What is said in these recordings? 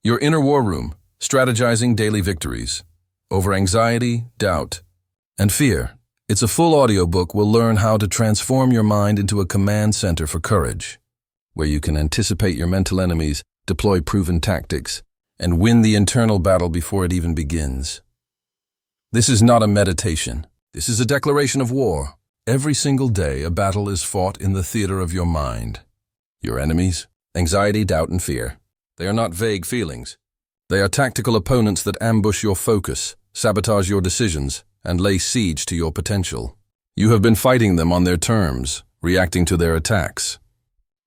Your inner war room, strategizing daily victories over anxiety, doubt, and fear. It's a full audiobook will learn how to transform your mind into a command center for courage, where you can anticipate your mental enemies, deploy proven tactics, and win the internal battle before it even begins. This is not a meditation. This is a declaration of war. Every single day, a battle is fought in the theater of your mind. Your enemies, anxiety, doubt, and fear. They are not vague feelings. They are tactical opponents that ambush your focus, sabotage your decisions, and lay siege to your potential. You have been fighting them on their terms, reacting to their attacks.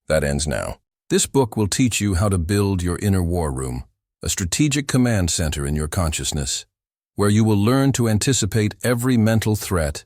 That ends now. This book will teach you how to build your inner war room, a strategic command center in your consciousness, where you will learn to anticipate every mental threat,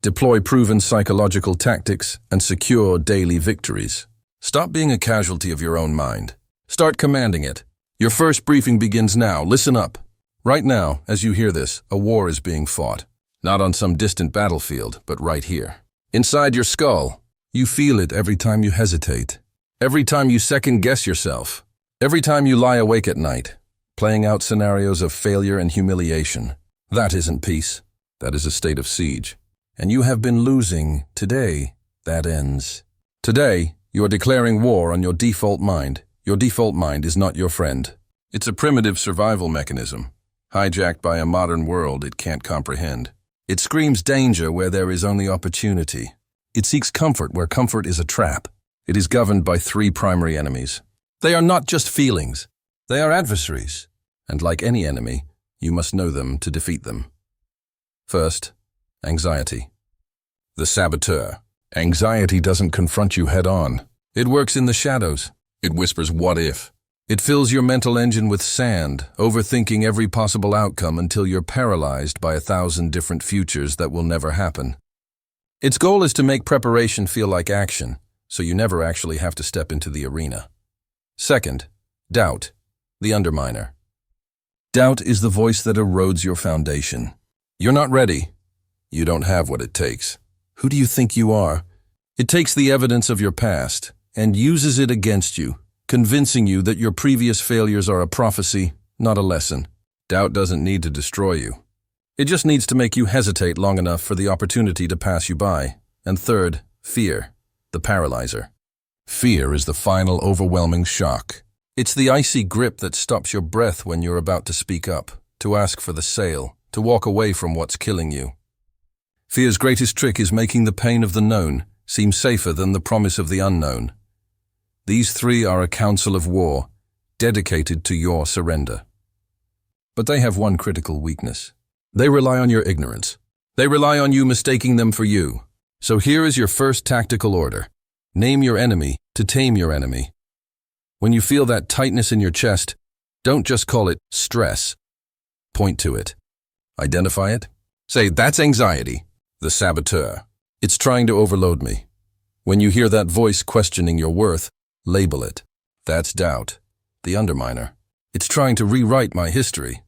deploy proven psychological tactics, and secure daily victories. Stop being a casualty of your own mind. Start commanding it. Your first briefing begins now. Listen up. Right now, as you hear this, a war is being fought. Not on some distant battlefield, but right here. Inside your skull. You feel it every time you hesitate. Every time you second-guess yourself. Every time you lie awake at night, playing out scenarios of failure and humiliation. That isn't peace. That is a state of siege. And you have been losing. Today, that ends. Today, you are declaring war on your default mind. Your default mind is not your friend. It's a primitive survival mechanism, hijacked by a modern world it can't comprehend. It screams danger where there is only opportunity. It seeks comfort where comfort is a trap. It is governed by three primary enemies. They are not just feelings. They are adversaries. And like any enemy, you must know them to defeat them. First, anxiety. The saboteur. Anxiety doesn't confront you head-on. It works in the shadows. It whispers, "What if?" It fills your mental engine with sand, overthinking every possible outcome until you're paralyzed by 1,000 different futures that will never happen. Its goal is to make preparation feel like action, so you never actually have to step into the arena. Second, doubt, the underminer. Doubt is the voice that erodes your foundation. You're not ready. You don't have what it takes. Who do you think you are? It takes the evidence of your past and uses it against you, convincing you that your previous failures are a prophecy, not a lesson. Doubt doesn't need to destroy you. It just needs to make you hesitate long enough for the opportunity to pass you by. And third, fear, the paralyzer. Fear is the final overwhelming shock. It's the icy grip that stops your breath when you're about to speak up, to ask for the sale, to walk away from what's killing you. Fear's greatest trick is making the pain of the known seem safer than the promise of the unknown. These three are a council of war, dedicated to your surrender. But they have one critical weakness. They rely on your ignorance. They rely on you mistaking them for you. So here is your first tactical order. Name your enemy to tame your enemy. When you feel that tightness in your chest, don't just call it stress. Point to it. Identify it. Say, "That's anxiety, the saboteur. It's trying to overload me." When you hear that voice questioning your worth, label it. That's doubt, the underminer. It's trying to rewrite my history.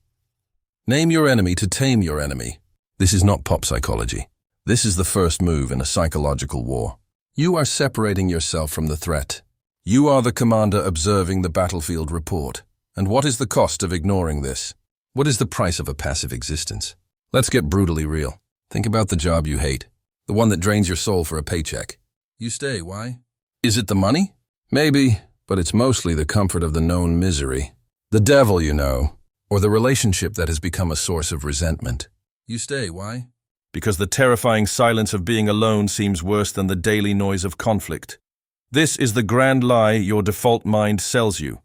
Name your enemy to tame your enemy. This is not pop psychology. This is the first move in a psychological war. You are separating yourself from the threat. You are the commander observing the battlefield report. And what is the cost of ignoring this? What is the price of a passive existence? Let's get brutally real. Think about the job you hate, the one that drains your soul for a paycheck. You stay, why? Is it the money? Maybe, but it's mostly the comfort of the known misery. The devil, you know, or the relationship that has become a source of resentment. You stay, why? Because the terrifying silence of being alone seems worse than the daily noise of conflict. This is the grand lie your default mind sells you.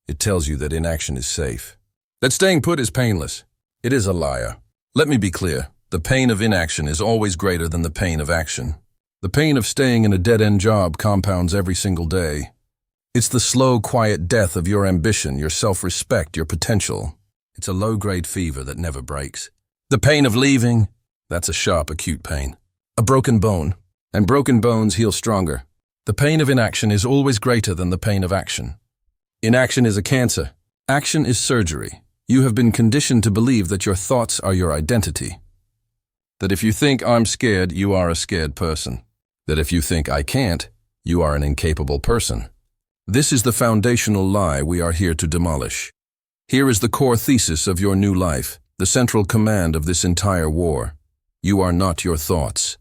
It tells you that inaction is safe, that staying put is painless. It is a liar. Let me be clear. The pain of inaction is always greater than the pain of action. The pain of staying in a dead-end job compounds every single day. It's the slow, quiet death of your ambition, your self-respect, your potential. It's a low-grade fever that never breaks. The pain of leaving, that's a sharp, acute pain. A broken bone, and broken bones heal stronger. The pain of inaction is always greater than the pain of action. Inaction is a cancer. Action is surgery. You have been conditioned to believe that your thoughts are your identity. That if you think I'm scared, you are a scared person. That if you think I can't, you are an incapable person. This is the foundational lie we are here to demolish. Here is the core thesis of your new life, the central command of this entire war. You are not your thoughts.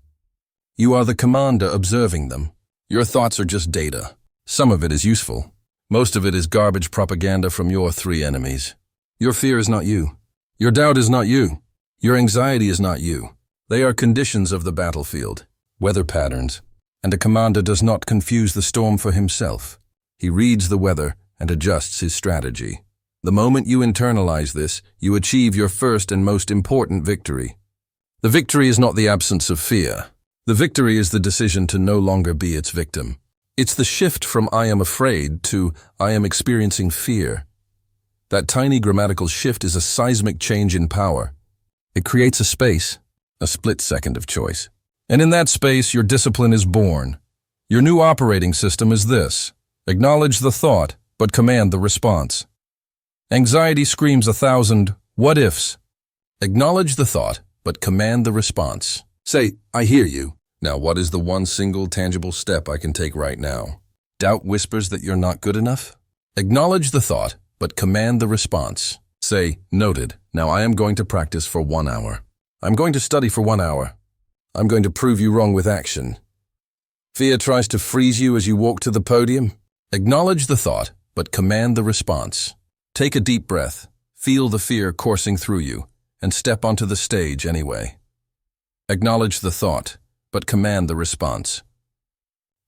You are the commander observing them. Your thoughts are just data. Some of it is useful. Most of it is garbage propaganda from your three enemies. Your fear is not you. Your doubt is not you. Your anxiety is not you. They are conditions of the battlefield, weather patterns, and a commander does not confuse the storm for himself. He reads the weather and adjusts his strategy. The moment you internalize this, you achieve your first and most important victory. The victory is not the absence of fear. The victory is the decision to no longer be its victim. It's the shift from I am afraid to I am experiencing fear. That tiny grammatical shift is a seismic change in power. It creates a space, a split second of choice. And in that space, your discipline is born. Your new operating system is this: acknowledge the thought, but command the response. Anxiety screams 1,000 what ifs. Acknowledge the thought, but command the response. Say, I hear you. Now what is the one single tangible step I can take right now? Doubt whispers that you're not good enough? Acknowledge the thought, but command the response. Say, noted. Now I am going to practice for 1 hour. I'm going to study for 1 hour. I'm going to prove you wrong with action. Fear tries to freeze you as you walk to the podium. Acknowledge the thought, but command the response. Take a deep breath, feel the fear coursing through you, and step onto the stage anyway. Acknowledge the thought, but command the response.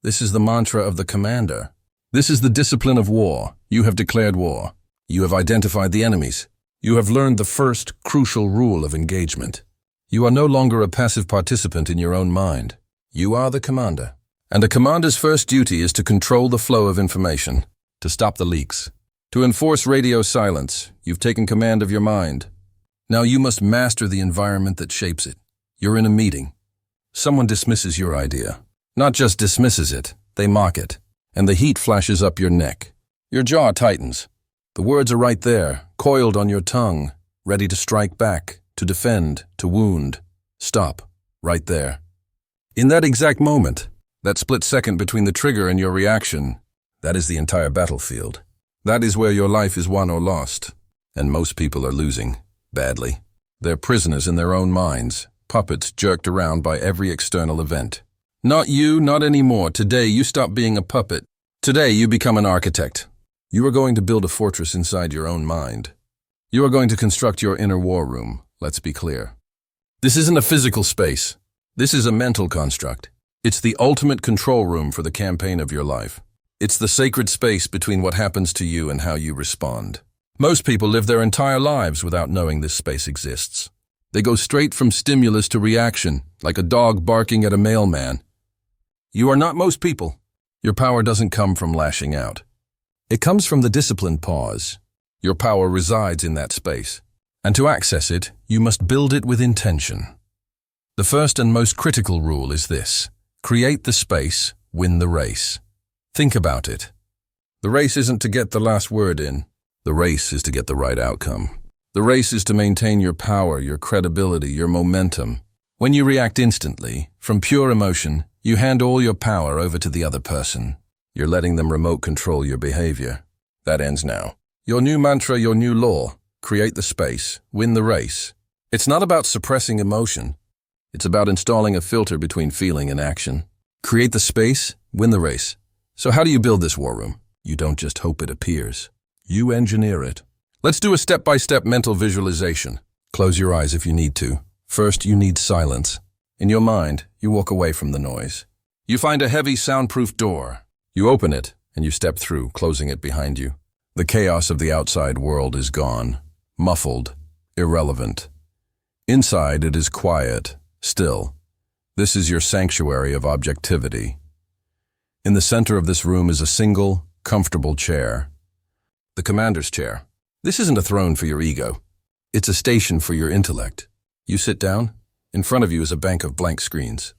This is the mantra of the commander. This is the discipline of war. You have declared war. You have identified the enemies. You have learned the first crucial rule of engagement. You are no longer a passive participant in your own mind. You are the commander. And a commander's first duty is to control the flow of information, to stop the leaks, to enforce radio silence. You've taken command of your mind. Now you must master the environment that shapes it. You're in a meeting. Someone dismisses your idea. Not just dismisses it, they mock it. And the heat flashes up your neck. Your jaw tightens. The words are right there, coiled on your tongue, ready to strike back, to defend, to wound. Stop, right there. In that exact moment, that split second between the trigger and your reaction, that is the entire battlefield. That is where your life is won or lost. And most people are losing, badly. They're prisoners in their own minds, puppets jerked around by every external event. Not you, not anymore. Today you stop being a puppet. Today you become an architect. You are going to build a fortress inside your own mind. You are going to construct your inner war room, let's be clear. This isn't a physical space. This is a mental construct. It's the ultimate control room for the campaign of your life. It's the sacred space between what happens to you and how you respond. Most people live their entire lives without knowing this space exists. They go straight from stimulus to reaction, like a dog barking at a mailman. You are not most people. Your power doesn't come from lashing out. It comes from the disciplined pause. Your power resides in that space. And to access it, you must build it with intention. The first and most critical rule is this: create the space, win the race. Think about it. The race isn't to get the last word in. The race is to get the right outcome. The race is to maintain your power, your credibility, your momentum. When you react instantly, from pure emotion, you hand all your power over to the other person. You're letting them remote control your behavior. That ends now. Your new mantra, your new law: create the space, win the race. It's not about suppressing emotion. It's about installing a filter between feeling and action. Create the space, win the race. So how do you build this war room? You don't just hope it appears. You engineer it. Let's do a step-by-step mental visualization. Close your eyes if you need to. First, you need silence. In your mind, you walk away from the noise. You find a heavy, soundproof door. You open it, and you step through, closing it behind you. The chaos of the outside world is gone, muffled, irrelevant. Inside, it is quiet, still. This is your sanctuary of objectivity. In the center of this room is a single, comfortable chair. The commander's chair. This isn't a throne for your ego. It's a station for your intellect. You sit down. In front of you is a bank of blank screens.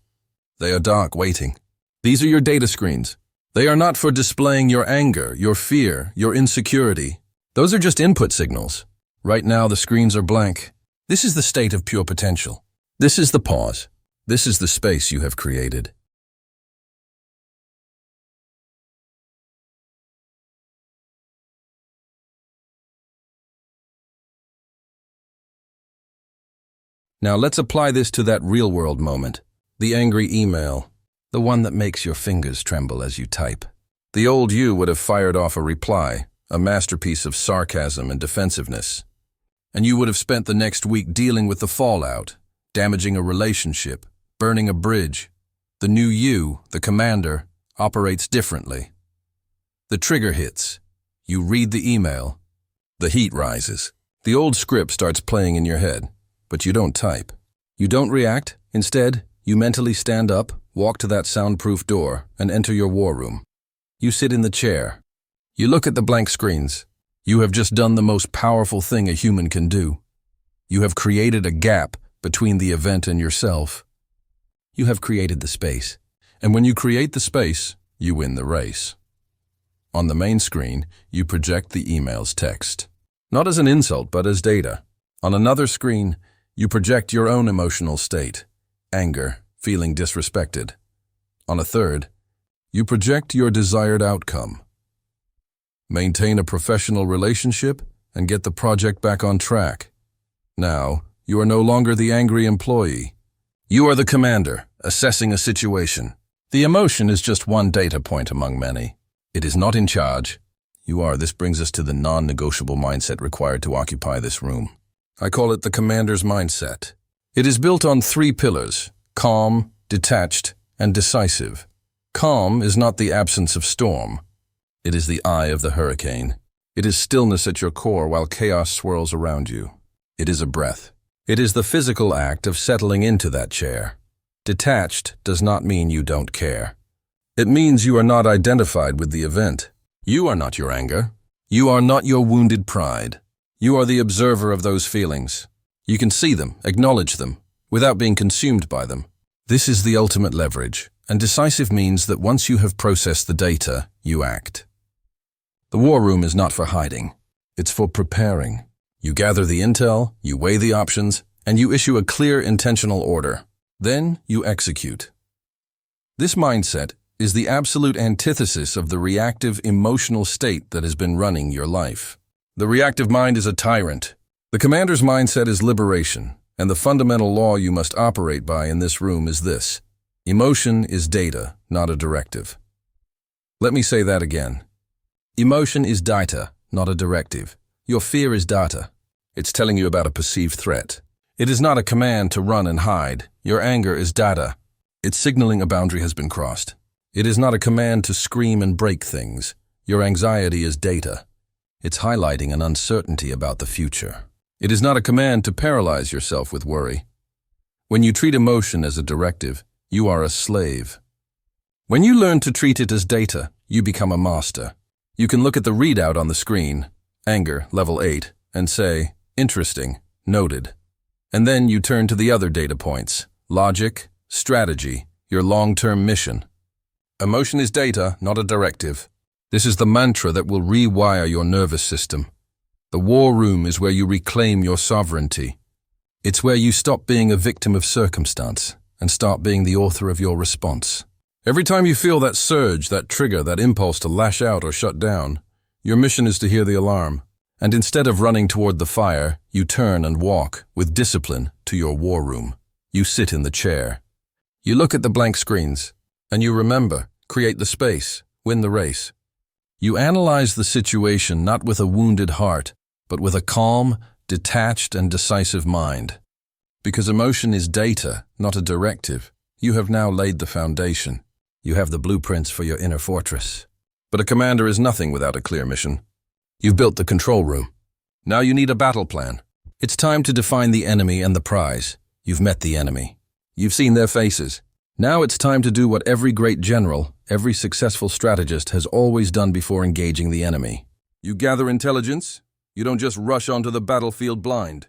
They are dark, waiting. These are your data screens. They are not for displaying your anger, your fear, your insecurity. Those are just input signals. Right now, the screens are blank. This is the state of pure potential. This is the pause. This is the space you have created. Now let's apply this to that real-world moment. The angry email, the one that makes your fingers tremble as you type. The old you would have fired off a reply, a masterpiece of sarcasm and defensiveness. And you would have spent the next week dealing with the fallout, damaging a relationship, burning a bridge. The new you, the commander, operates differently. The trigger hits. You read the email. The heat rises. The old script starts playing in your head, but you don't type. You don't react. Instead, you mentally stand up, walk to that soundproof door, and enter your war room. You sit in the chair. You look at the blank screens. You have just done the most powerful thing a human can do. You have created a gap between the event and yourself. You have created the space. And when you create the space, you win the race. On the main screen, you project the email's text. Not as an insult, but as data. On another screen, you project your own emotional state. Anger, feeling disrespected. On a third, you project your desired outcome. Maintain a professional relationship and get the project back on track. Now, you are no longer the angry employee. You are the commander, assessing a situation. The emotion is just one data point among many. It is not in charge. You are. This brings us to the non-negotiable mindset required to occupy this room. I call it the commander's mindset. It is built on 3 pillars: calm, detached, and decisive. Calm is not the absence of storm. It is the eye of the hurricane. It is stillness at your core while chaos swirls around you. It is a breath. It is the physical act of settling into that chair. Detached does not mean you don't care. It means you are not identified with the event. You are not your anger. You are not your wounded pride. You are the observer of those feelings. You can see them, acknowledge them, without being consumed by them. This is the ultimate leverage, and decisive means that once you have processed the data, you act. The war room is not for hiding. It's for preparing. You gather the intel, you weigh the options, and you issue a clear, intentional order. Then you execute. This mindset is the absolute antithesis of the reactive, emotional state that has been running your life. The reactive mind is a tyrant. The commander's mindset is liberation, and the fundamental law you must operate by in this room is this: emotion is data, not a directive. Let me say that again. Emotion is data, not a directive. Your fear is data. It's telling you about a perceived threat. It is not a command to run and hide. Your anger is data. It's signaling a boundary has been crossed. It is not a command to scream and break things. Your anxiety is data. It's highlighting an uncertainty about the future. It is not a command to paralyze yourself with worry. When you treat emotion as a directive, you are a slave. When you learn to treat it as data, you become a master. You can look at the readout on the screen, anger, level 8, and say, interesting, noted. And then you turn to the other data points, logic, strategy, your long-term mission. Emotion is data, not a directive. This is the mantra that will rewire your nervous system. The war room is where you reclaim your sovereignty. It's where you stop being a victim of circumstance and start being the author of your response. Every time you feel that surge, that trigger, that impulse to lash out or shut down, your mission is to hear the alarm. And instead of running toward the fire, you turn and walk, with discipline, to your war room. You sit in the chair. You look at the blank screens, and you remember, create the space, win the race. You analyze the situation not with a wounded heart, but with a calm, detached, and decisive mind. Because emotion is data, not a directive, you have now laid the foundation. You have the blueprints for your inner fortress. But a commander is nothing without a clear mission. You've built the control room. Now you need a battle plan. It's time to define the enemy and the prize. You've met the enemy. You've seen their faces. Now it's time to do what every great general, every successful strategist has always done before engaging the enemy. You gather intelligence. You don't just rush onto the battlefield blind.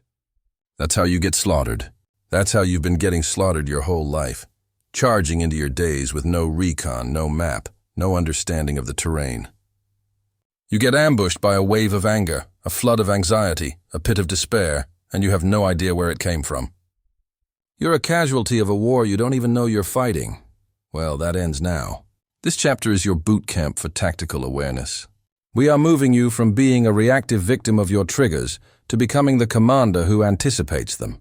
That's how you get slaughtered. That's how you've been getting slaughtered your whole life. Charging into your days with no recon, no map, no understanding of the terrain. You get ambushed by a wave of anger, a flood of anxiety, a pit of despair, and you have no idea where it came from. You're a casualty of a war you don't even know you're fighting. Well, that ends now. This chapter is your boot camp for tactical awareness. We are moving you from being a reactive victim of your triggers to becoming the commander who anticipates them.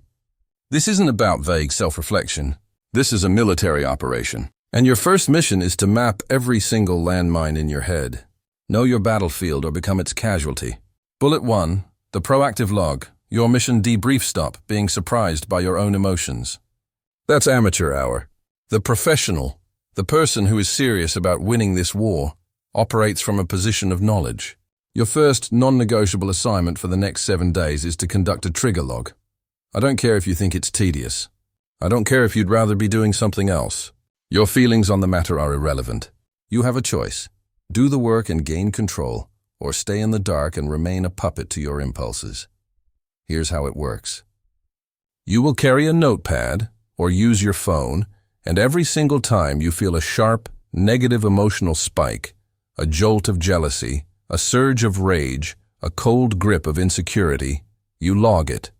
This isn't about vague self-reflection. This is a military operation. And your first mission is to map every single landmine in your head. Know your battlefield or become its casualty. Bullet 1, the proactive log, your mission debrief stop, being surprised by your own emotions. That's amateur hour. The professional, the person who is serious about winning this war, operates from a position of knowledge. Your first non-negotiable assignment for the next 7 days is to conduct a trigger log. I don't care if you think it's tedious. I don't care if you'd rather be doing something else. Your feelings on the matter are irrelevant. You have a choice. Do the work and gain control, or stay in the dark and remain a puppet to your impulses. Here's how it works. You will carry a notepad or use your phone, and every single time you feel a sharp, negative emotional spike, a jolt of jealousy, a surge of rage, a cold grip of insecurity, you log it.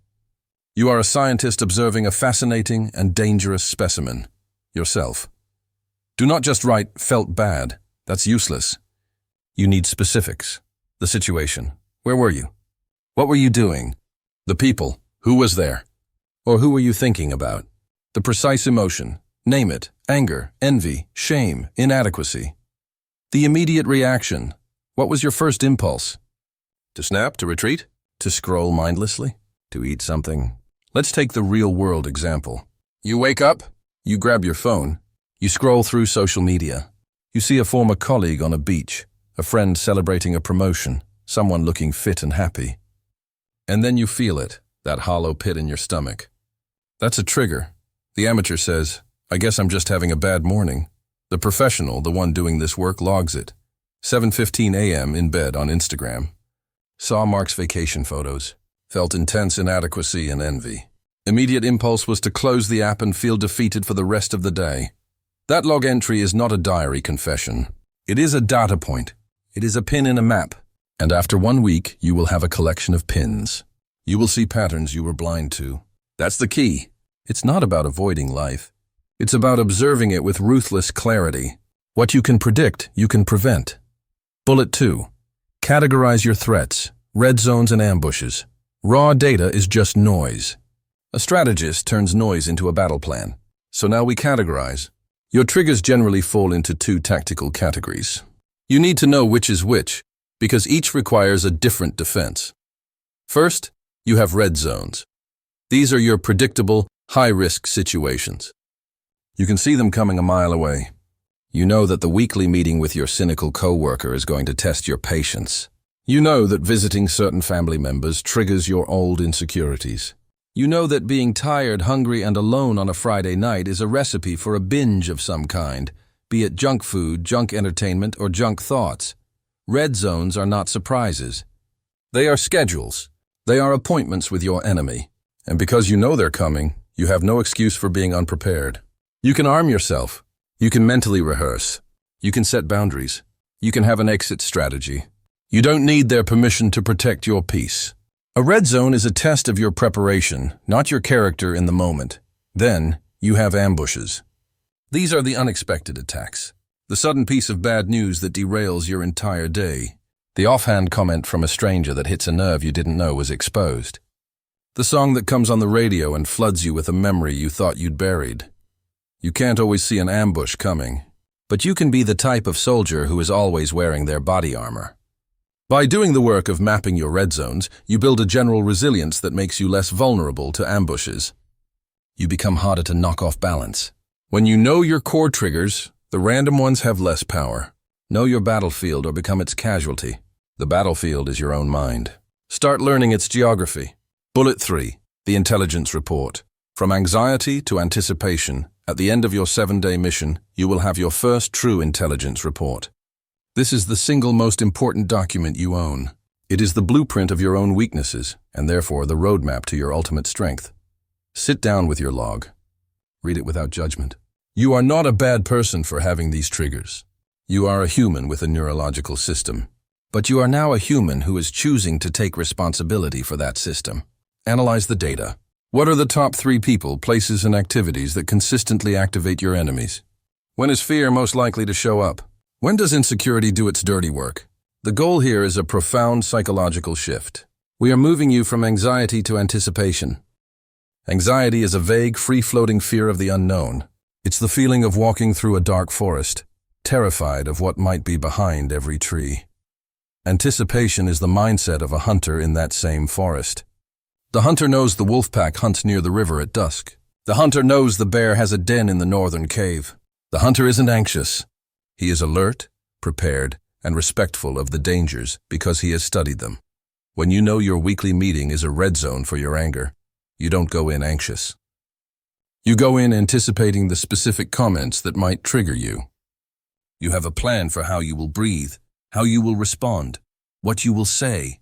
You are a scientist observing a fascinating and dangerous specimen, yourself. Do not just write "felt bad." That's useless. You need specifics. The situation. Where were you? What were you doing? The people. Who was there? Or who were you thinking about? The precise emotion. Name it. Anger, envy, shame, inadequacy. The immediate reaction. What was your first impulse? To snap? To retreat? To scroll mindlessly? To eat something? Let's take the real-world example. You wake up, you grab your phone, you scroll through social media. You see a former colleague on a beach, a friend celebrating a promotion, someone looking fit and happy. And then you feel it, that hollow pit in your stomach. That's a trigger. The amateur says, "I guess I'm just having a bad morning." The professional, the one doing this work, logs it. 7:15 a.m. in bed on Instagram. Saw Mark's vacation photos. Felt intense inadequacy and envy. Immediate impulse was to close the app and feel defeated for the rest of the day. That log entry is not a diary confession. It is a data point. It is a pin in a map. And after 1 week, you will have a collection of pins. You will see patterns you were blind to. That's the key. It's not about avoiding life. It's about observing it with ruthless clarity. What you can predict, you can prevent. Bullet 2. Categorize your threats, red zones and ambushes. Raw data is just noise. A strategist turns noise into a battle plan. So now we categorize. Your triggers generally fall into 2 tactical categories. You need to know which is which, because each requires a different defense. First, you have red zones. These are your predictable, high-risk situations. You can see them coming a mile away. You know that the weekly meeting with your cynical coworker is going to test your patience. You know that visiting certain family members triggers your old insecurities. You know that being tired, hungry, and alone on a Friday night is a recipe for a binge of some kind, be it junk food, junk entertainment, or junk thoughts. Red zones are not surprises. They are schedules. They are appointments with your enemy. And because you know they're coming, you have no excuse for being unprepared. You can arm yourself. You can mentally rehearse. You can set boundaries. You can have an exit strategy. You don't need their permission to protect your peace. A red zone is a test of your preparation, not your character in the moment. Then, you have ambushes. These are the unexpected attacks. The sudden piece of bad news that derails your entire day. The offhand comment from a stranger that hits a nerve you didn't know was exposed. The song that comes on the radio and floods you with a memory you thought you'd buried. You can't always see an ambush coming, but you can be the type of soldier who is always wearing their body armor. By doing the work of mapping your red zones, you build a general resilience that makes you less vulnerable to ambushes. You become harder to knock off balance. When you know your core triggers, the random ones have less power. Know your battlefield or become its casualty. The battlefield is your own mind. Start learning its geography. Bullet 3. The intelligence report. From anxiety to anticipation, at the end of your 7-day mission, you will have your first true intelligence report. This is the single most important document you own. It is the blueprint of your own weaknesses, and therefore the roadmap to your ultimate strength. Sit down with your log. Read it without judgment. You are not a bad person for having these triggers. You are a human with a neurological system. But you are now a human who is choosing to take responsibility for that system. Analyze the data. What are the top 3 people, places, and activities that consistently activate your enemies? When is fear most likely to show up? When does insecurity do its dirty work? The goal here is a profound psychological shift. We are moving you from anxiety to anticipation. Anxiety is a vague, free-floating fear of the unknown. It's the feeling of walking through a dark forest, terrified of what might be behind every tree. Anticipation is the mindset of a hunter in that same forest. The hunter knows the wolf pack hunts near the river at dusk. The hunter knows the bear has a den in the northern cave. The hunter isn't anxious. He is alert, prepared, and respectful of the dangers because he has studied them. When you know your weekly meeting is a red zone for your anger, you don't go in anxious. You go in anticipating the specific comments that might trigger you. You have a plan for how you will breathe, how you will respond, what you will say.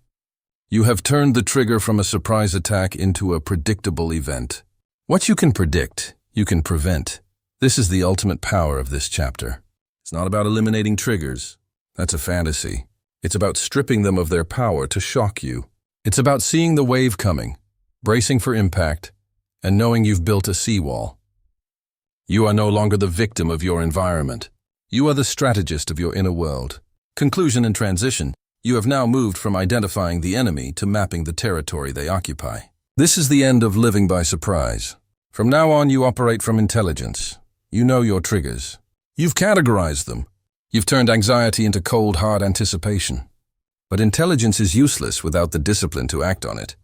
You have turned the trigger from a surprise attack into a predictable event. What you can predict, you can prevent. This is the ultimate power of this chapter. It's not about eliminating triggers. That's a fantasy. It's about stripping them of their power to shock you. It's about seeing the wave coming, bracing for impact, and knowing you've built a seawall. You are no longer the victim of your environment. You are the strategist of your inner world. Conclusion and transition. You have now moved from identifying the enemy to mapping the territory they occupy. This is the end of living by surprise. From now on, you operate from intelligence. You know your triggers. You've categorized them. You've turned anxiety into cold, hard anticipation. But intelligence is useless without the discipline to act on it.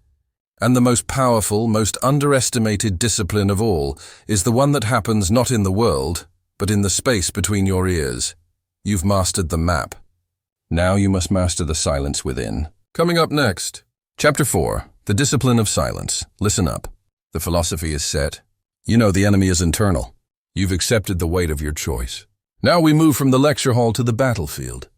And the most powerful, most underestimated discipline of all is the one that happens not in the world, but in the space between your ears. You've mastered the map. Now you must master the silence within. Coming up next, Chapter 4, The Discipline of Silence. Listen up. The philosophy is set. You know the enemy is internal. You've accepted the weight of your choice. Now we move from the lecture hall to the battlefield.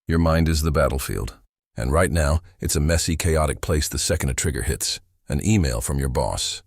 Your mind is the battlefield. And right now, it's a messy, chaotic place the second a trigger hits. An email from your boss.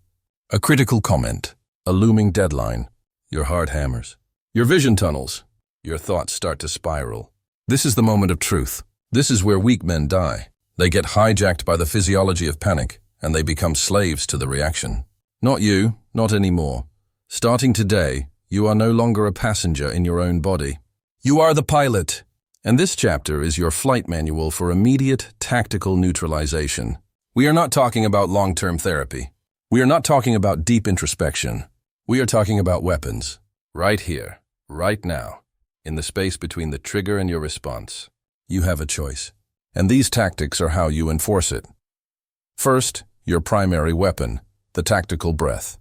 A critical comment. A looming deadline. Your heart hammers. Your vision tunnels. Your thoughts start to spiral. This is the moment of truth. This is where weak men die. They get hijacked by the physiology of panic, and they become slaves to the reaction. Not you, not anymore. Starting today, you are no longer a passenger in your own body. You are the pilot. And this chapter is your flight manual for immediate, tactical neutralization. We are not talking about long-term therapy. We are not talking about deep introspection. We are talking about weapons. Right here, right now. In the space between the trigger and your response. You have a choice. And these tactics are how you enforce it. First, your primary weapon, the tactical breath.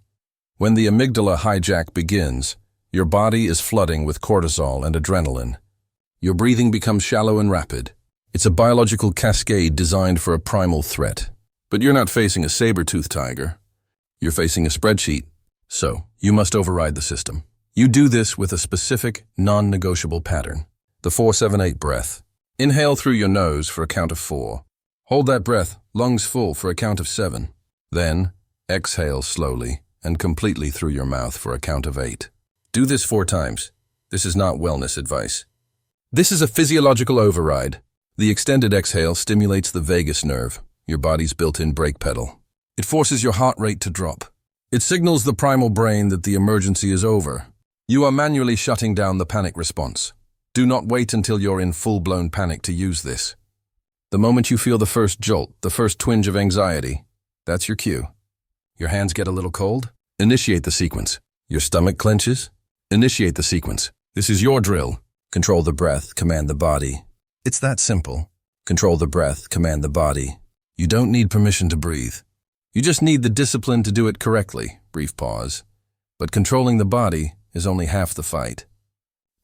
When the amygdala hijack begins, your body is flooding with cortisol and adrenaline. Your breathing becomes shallow and rapid. It's a biological cascade designed for a primal threat. But you're not facing a saber-toothed tiger. You're facing a spreadsheet. So, you must override the system. You do this with a specific, non-negotiable pattern. The 4-7-8 breath. Inhale through your nose for a count of 4. Hold that breath, lungs full, for a count of 7. Then, exhale slowly and completely through your mouth for a count of 8. Do this 4 times. This is not wellness advice. This is a physiological override. The extended exhale stimulates the vagus nerve, your body's built-in brake pedal. It forces your heart rate to drop. It signals the primal brain that the emergency is over. You are manually shutting down the panic response. Do not wait until you're in full-blown panic to use this. The moment you feel the first jolt, the first twinge of anxiety, that's your cue. Your hands get a little cold? Initiate the sequence. Your stomach clenches? Initiate the sequence. This is your drill. Control the breath, command the body. It's that simple. Control the breath, command the body. You don't need permission to breathe. You just need the discipline to do it correctly. Brief pause. But controlling the body is only half the fight.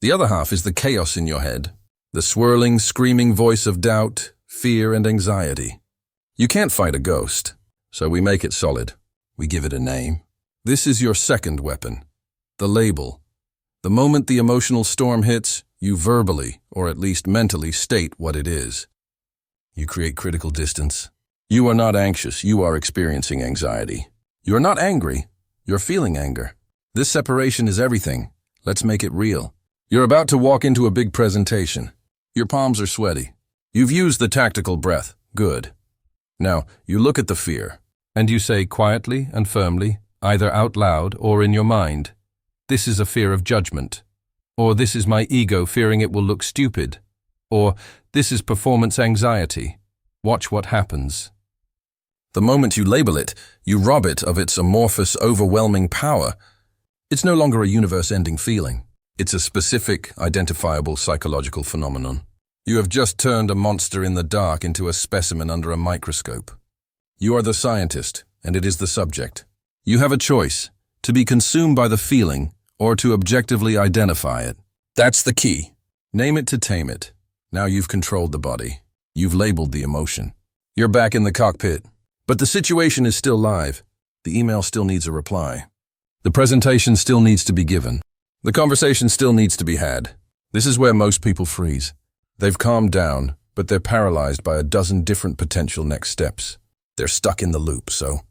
The other half is the chaos in your head, the swirling, screaming voice of doubt, fear, and anxiety. You can't fight a ghost, so we make it solid. We give it a name. This is your second weapon, the label. The moment the emotional storm hits, you verbally, or at least mentally, state what it is. You create critical distance. You are not anxious, you are experiencing anxiety. You are not angry, you're feeling anger. This separation is everything. Let's make it real. You're about to walk into a big presentation. Your palms are sweaty. You've used the tactical breath. Good. Now, you look at the fear, and you say quietly and firmly, either out loud or in your mind, "This is a fear of judgment," or "This is my ego fearing it will look stupid," or "This is performance anxiety. Watch what happens." The moment you label it, you rob it of its amorphous, overwhelming power. It's no longer a universe-ending feeling. It's a specific, identifiable psychological phenomenon. You have just turned a monster in the dark into a specimen under a microscope. You are the scientist, and it is the subject. You have a choice, to be consumed by the feeling or to objectively identify it. That's the key. Name it to tame it. Now you've controlled the body. You've labeled the emotion. You're back in the cockpit. But the situation is still live. The email still needs a reply. The presentation still needs to be given. The conversation still needs to be had. This is where most people freeze. They've calmed down, but they're paralyzed by a dozen different potential next steps. They're stuck in the loop, so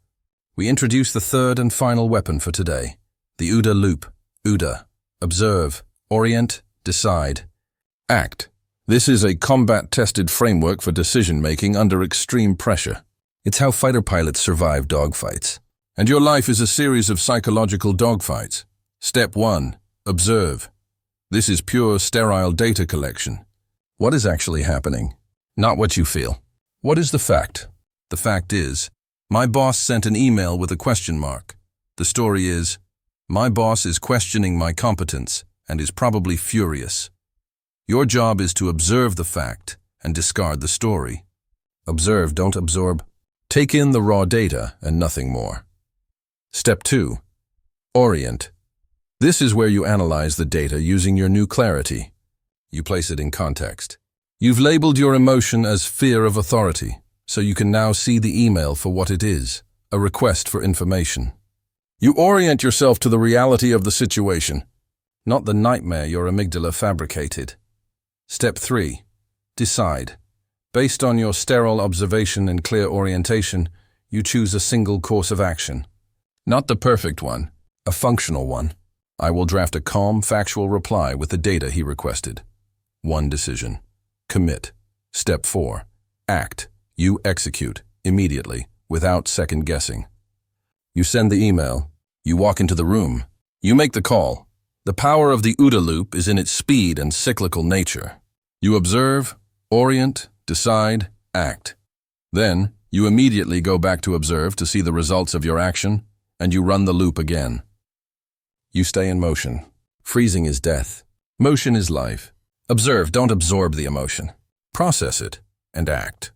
we introduce the third and final weapon for today, the OUDA loop. OUDA. Observe, orient, decide, act. This is a combat-tested framework for decision-making under extreme pressure. It's how fighter pilots survive dogfights. And your life is a series of psychological dogfights. Step 1. Observe. This is pure, sterile data collection. What is actually happening? Not what you feel. What is the fact? The fact is, my boss sent an email with a question mark. The story is, my boss is questioning my competence and is probably furious. Your job is to observe the fact and discard the story. Observe, don't absorb. Take in the raw data and nothing more. Step 2. Orient. This is where you analyze the data using your new clarity. You place it in context. You've labeled your emotion as fear of authority, so you can now see the email for what it is, a request for information. You orient yourself to the reality of the situation, not the nightmare your amygdala fabricated. Step 3. Decide. Based on your sterile observation and clear orientation, you choose a single course of action. Not the perfect one, a functional one. I will draft a calm, factual reply with the data he requested. 1 decision. Commit. Step 4. Act. You execute, immediately, without second guessing. You send the email. You walk into the room. You make the call. The power of the OUDA loop is in its speed and cyclical nature. You observe, orient, decide, act. Then, you immediately go back to observe to see the results of your action, and you run the loop again. You stay in motion. Freezing is death. Motion is life. Observe, don't absorb the emotion. Process it, and act.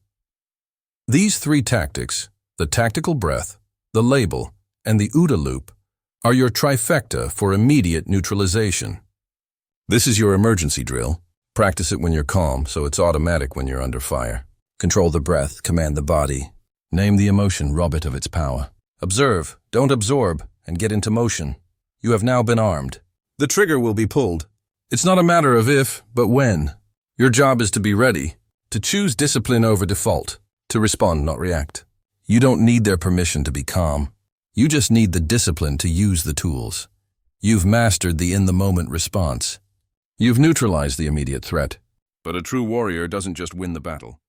These 3 tactics, the tactical breath, the label, and the OUDA loop, are your trifecta for immediate neutralization. This is your emergency drill. Practice it when you're calm, so it's automatic when you're under fire. Control the breath, command the body. Name the emotion, rob it of its power. Observe, don't absorb, and get into motion. You have now been armed. The trigger will be pulled. It's not a matter of if, but when. Your job is to be ready, to choose discipline over default, to respond, not react. You don't need their permission to be calm. You just need the discipline to use the tools. You've mastered the in-the-moment response. You've neutralized the immediate threat. But a true warrior doesn't just win the battle.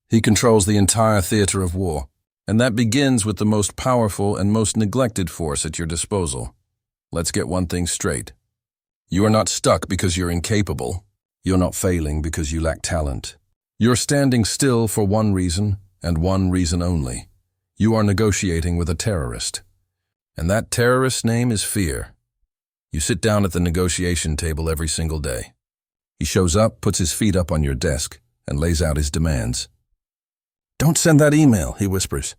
He controls the entire theater of war, and that begins with the most powerful and most neglected force at your disposal. Let's get one thing straight. You are not stuck because you're incapable. You're not failing because you lack talent. You're standing still for one reason, and one reason only. You are negotiating with a terrorist. And that terrorist's name is fear. You sit down at the negotiation table every single day. He shows up, puts his feet up on your desk, and lays out his demands. Don't send that email, he whispers.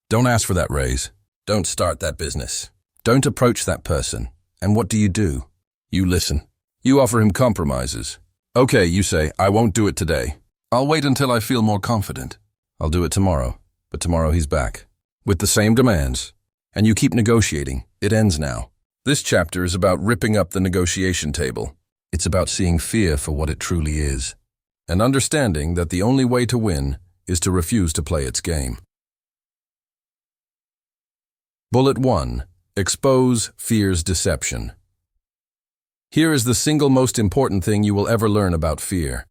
Don't ask for that raise. Don't start that business. Don't approach that person. And what do? You listen. You offer him compromises. Okay, you say, I won't do it today. I'll wait until I feel more confident. I'll do it tomorrow. But tomorrow he's back, with the same demands. And you keep negotiating. It ends now. This chapter is about ripping up the negotiation table. It's about seeing fear for what it truly is, and understanding that the only way to win is to refuse to play its game. Bullet 1. Expose fear's deception. Here is the single most important thing you will ever learn about fear.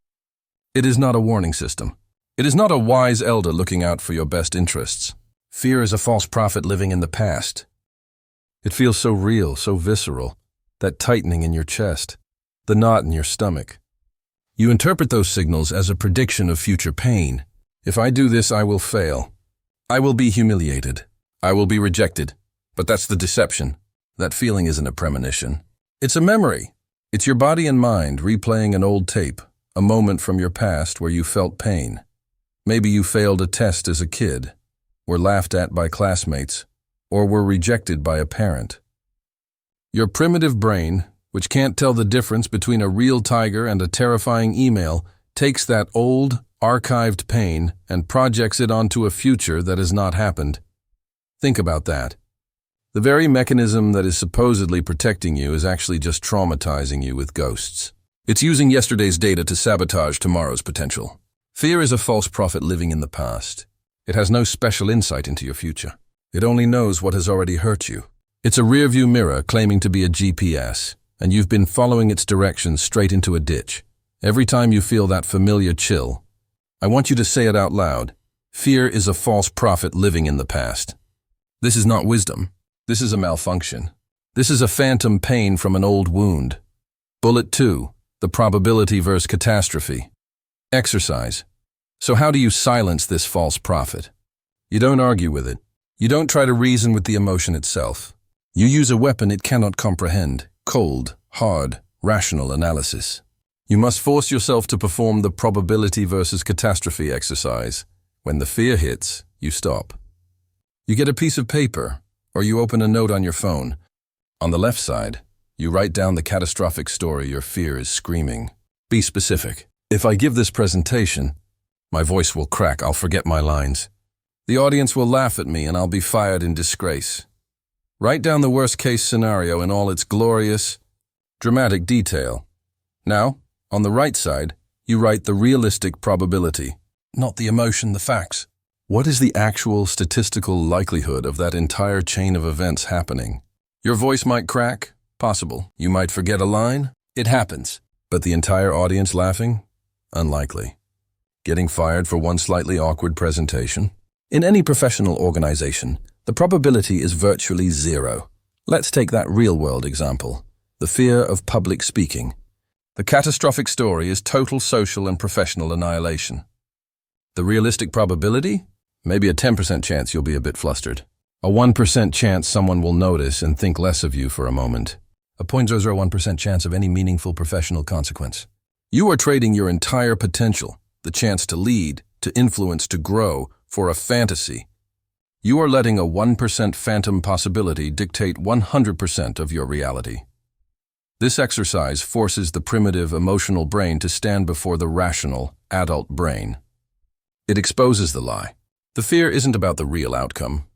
It is not a warning system. It is not a wise elder looking out for your best interests. Fear is a false prophet living in the past. It feels so real, so visceral, that tightening in your chest, the knot in your stomach. You interpret those signals as a prediction of future pain. If I do this, I will fail. I will be humiliated. I will be rejected. But that's the deception. That feeling isn't a premonition. It's a memory. It's your body and mind replaying an old tape, a moment from your past where you felt pain. Maybe you failed a test as a kid, were laughed at by classmates, or were rejected by a parent. Your primitive brain, which can't tell the difference between a real tiger and a terrifying email, takes that old, archived pain and projects it onto a future that has not happened. Think about that. The very mechanism that is supposedly protecting you is actually just traumatizing you with ghosts. It's using yesterday's data to sabotage tomorrow's potential. Fear is a false prophet living in the past. It has no special insight into your future. It only knows what has already hurt you. It's a rearview mirror claiming to be a GPS, and you've been following its directions straight into a ditch. Every time you feel that familiar chill, I want you to say it out loud. Fear is a false prophet living in the past. This is not wisdom. This is a malfunction. This is a phantom pain from an old wound. Bullet 2, the probability versus catastrophe. Exercise. So how do you silence this false prophet? You don't argue with it. You don't try to reason with the emotion itself. You use a weapon it cannot comprehend, cold, hard, rational analysis. You must force yourself to perform the probability versus catastrophe exercise. When the fear hits, you stop. You get a piece of paper, or you open a note on your phone. On the left side, you write down the catastrophic story your fear is screaming. Be specific. If I give this presentation, my voice will crack, I'll forget my lines. The audience will laugh at me and I'll be fired in disgrace. Write down the worst-case scenario in all its glorious, dramatic detail. Now, on the right side, you write the realistic probability, not the emotion, the facts. What is the actual statistical likelihood of that entire chain of events happening? Your voice might crack, possible. You might forget a line, it happens. But the entire audience laughing? Unlikely. Getting fired for one slightly awkward presentation? In any professional organization, the probability is virtually zero. Let's take that real-world example, the fear of public speaking. The catastrophic story is total social and professional annihilation. The realistic probability? Maybe a 10% chance you'll be a bit flustered. A 1% chance someone will notice and think less of you for a moment. A 0.001% chance of any meaningful professional consequence. You are trading your entire potential, the chance to lead, to influence, to grow, for a fantasy. You are letting a 1% phantom possibility dictate 100% of your reality. This exercise forces the primitive emotional brain to stand before the rational adult brain. It exposes the lie. The fear isn't about the real outcome.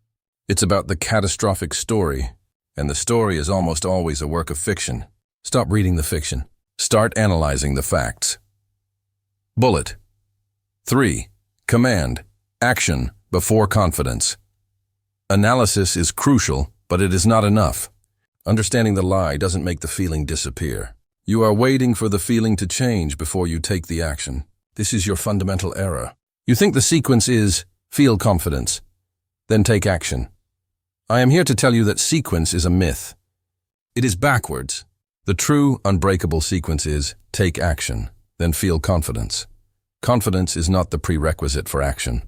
It's about the catastrophic story, and the story is almost always a work of fiction. Stop reading the fiction. Start analyzing the facts. Bullet 3. Command. Action before confidence. Analysis is crucial, but it is not enough. Understanding the lie doesn't make the feeling disappear. You are waiting for the feeling to change before you take the action. This is your fundamental error. You think the sequence is feel confidence, then take action. I am here to tell you that sequence is a myth. It is backwards. The true, unbreakable sequence is take action, then feel confidence. Confidence is not the prerequisite for action.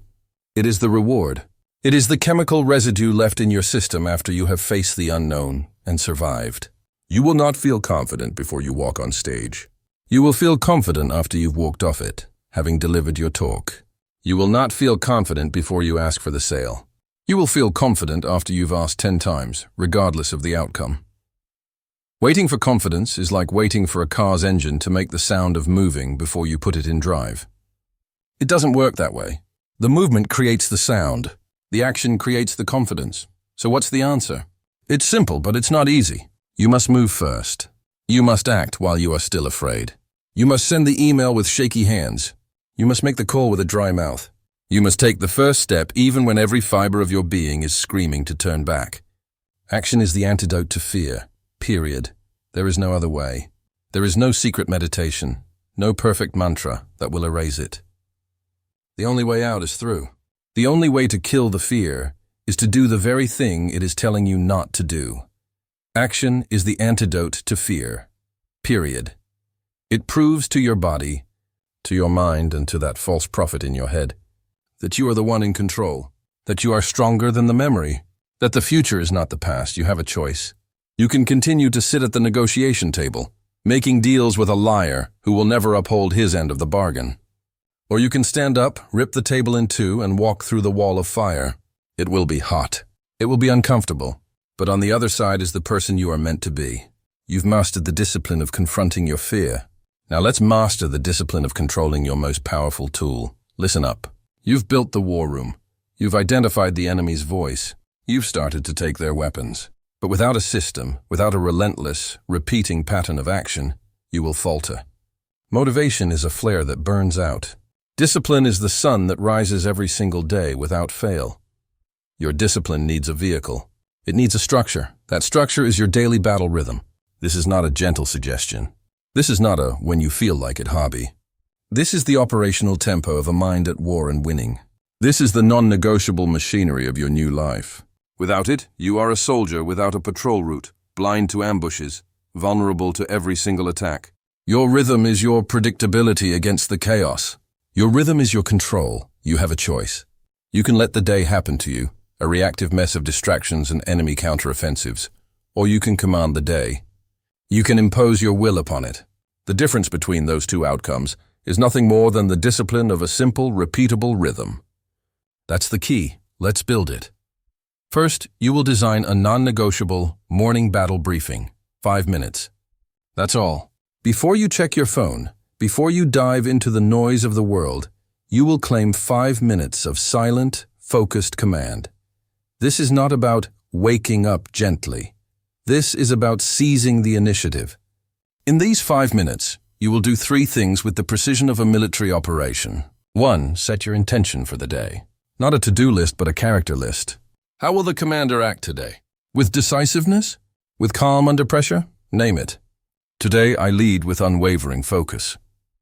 It is the reward. It is the chemical residue left in your system after you have faced the unknown and survived. You will not feel confident before you walk on stage. You will feel confident after you've walked off it, having delivered your talk. You will not feel confident before you ask for the sale. You will feel confident after you've asked 10 times, regardless of the outcome. Waiting for confidence is like waiting for a car's engine to make the sound of moving before you put it in drive. It doesn't work that way. The movement creates the sound. The action creates the confidence. So what's the answer? It's simple, but it's not easy. You must move first. You must act while you are still afraid. You must send the email with shaky hands. You must make the call with a dry mouth. You must take the first step even when every fiber of your being is screaming to turn back. Action is the antidote to fear. Period. There is no other way. There is no secret meditation, no perfect mantra that will erase it. The only way out is through. The only way to kill the fear is to do the very thing it is telling you not to do. Action is the antidote to fear. Period. It proves to your body, to your mind, and to that false prophet in your head that you are the one in control. that you are stronger than the memory, that the future is not the past. You have a choice. You can continue to sit at the negotiation table, making deals with a liar who will never uphold his end of the bargain. Or you can stand up, rip the table in two, and walk through the wall of fire. It will be hot. It will be uncomfortable. But on the other side is the person you are meant to be. You've mastered the discipline of confronting your fear. Now let's master the discipline of controlling your most powerful tool. Listen up. You've built the war room. You've identified the enemy's voice. You've started to take their weapons. But without a system, without a relentless, repeating pattern of action, you will falter. Motivation is a flare that burns out. Discipline is the sun that rises every single day without fail. Your discipline needs a vehicle. It needs a structure. That structure is your daily battle rhythm. This is not a gentle suggestion. This is not a when you feel like it hobby. This is the operational tempo of a mind at war and winning. This is the non-negotiable machinery of your new life. Without it, you are a soldier without a patrol route, blind to ambushes, vulnerable to every single attack. Your rhythm is your predictability against the chaos. Your rhythm is your control. You have a choice. You can let the day happen to you, a reactive mess of distractions and enemy counteroffensives, or you can command the day. You can impose your will upon it. The difference between those two outcomes is nothing more than the discipline of a simple, repeatable rhythm. That's the key. Let's build it. First, you will design a non-negotiable morning battle briefing, 5 minutes. That's all. Before you check your phone, before you dive into the noise of the world, you will claim 5 minutes of silent, focused command. This is not about waking up gently. This is about seizing the initiative. In these 5 minutes, you will do 3 things with the precision of a military operation. 1. Set your intention for the day. Not a to-do list, but a character list. How will the commander act today? With decisiveness? With calm under pressure? Name it. Today, I lead with unwavering focus.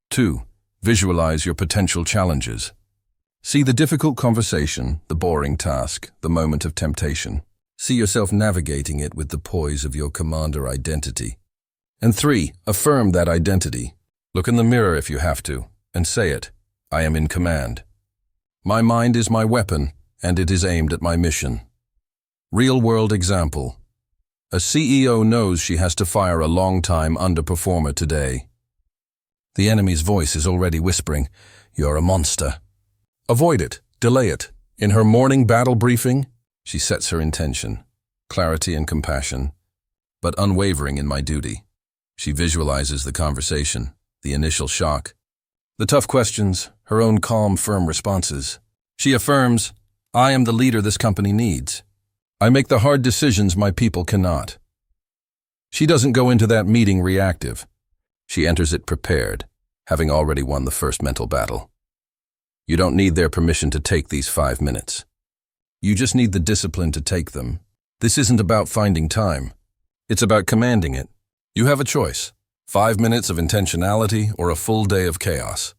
2. Visualize your potential challenges. See the difficult conversation, the boring task, the moment of temptation. See yourself navigating it with the poise of your commander identity. And 3. Affirm that identity. Look in the mirror if you have to, and say it. I am in command. My mind is my weapon, and it is aimed at my mission. Real-world example. A CEO knows she has to fire a long-time underperformer today. The enemy's voice is already whispering, "You're a monster." Avoid it. Delay it. In her morning battle briefing, she sets her intention, clarity and compassion, but unwavering in my duty. She visualizes the conversation, the initial shock, the tough questions, her own calm, firm responses. She affirms, I am the leader this company needs. I make the hard decisions my people cannot. She doesn't go into that meeting reactive. She enters it prepared, having already won the first mental battle. You don't need their permission to take these 5 minutes. You just need the discipline to take them. This isn't about finding time. It's about commanding it. You have a choice. 5 minutes of intentionality or a full day of chaos.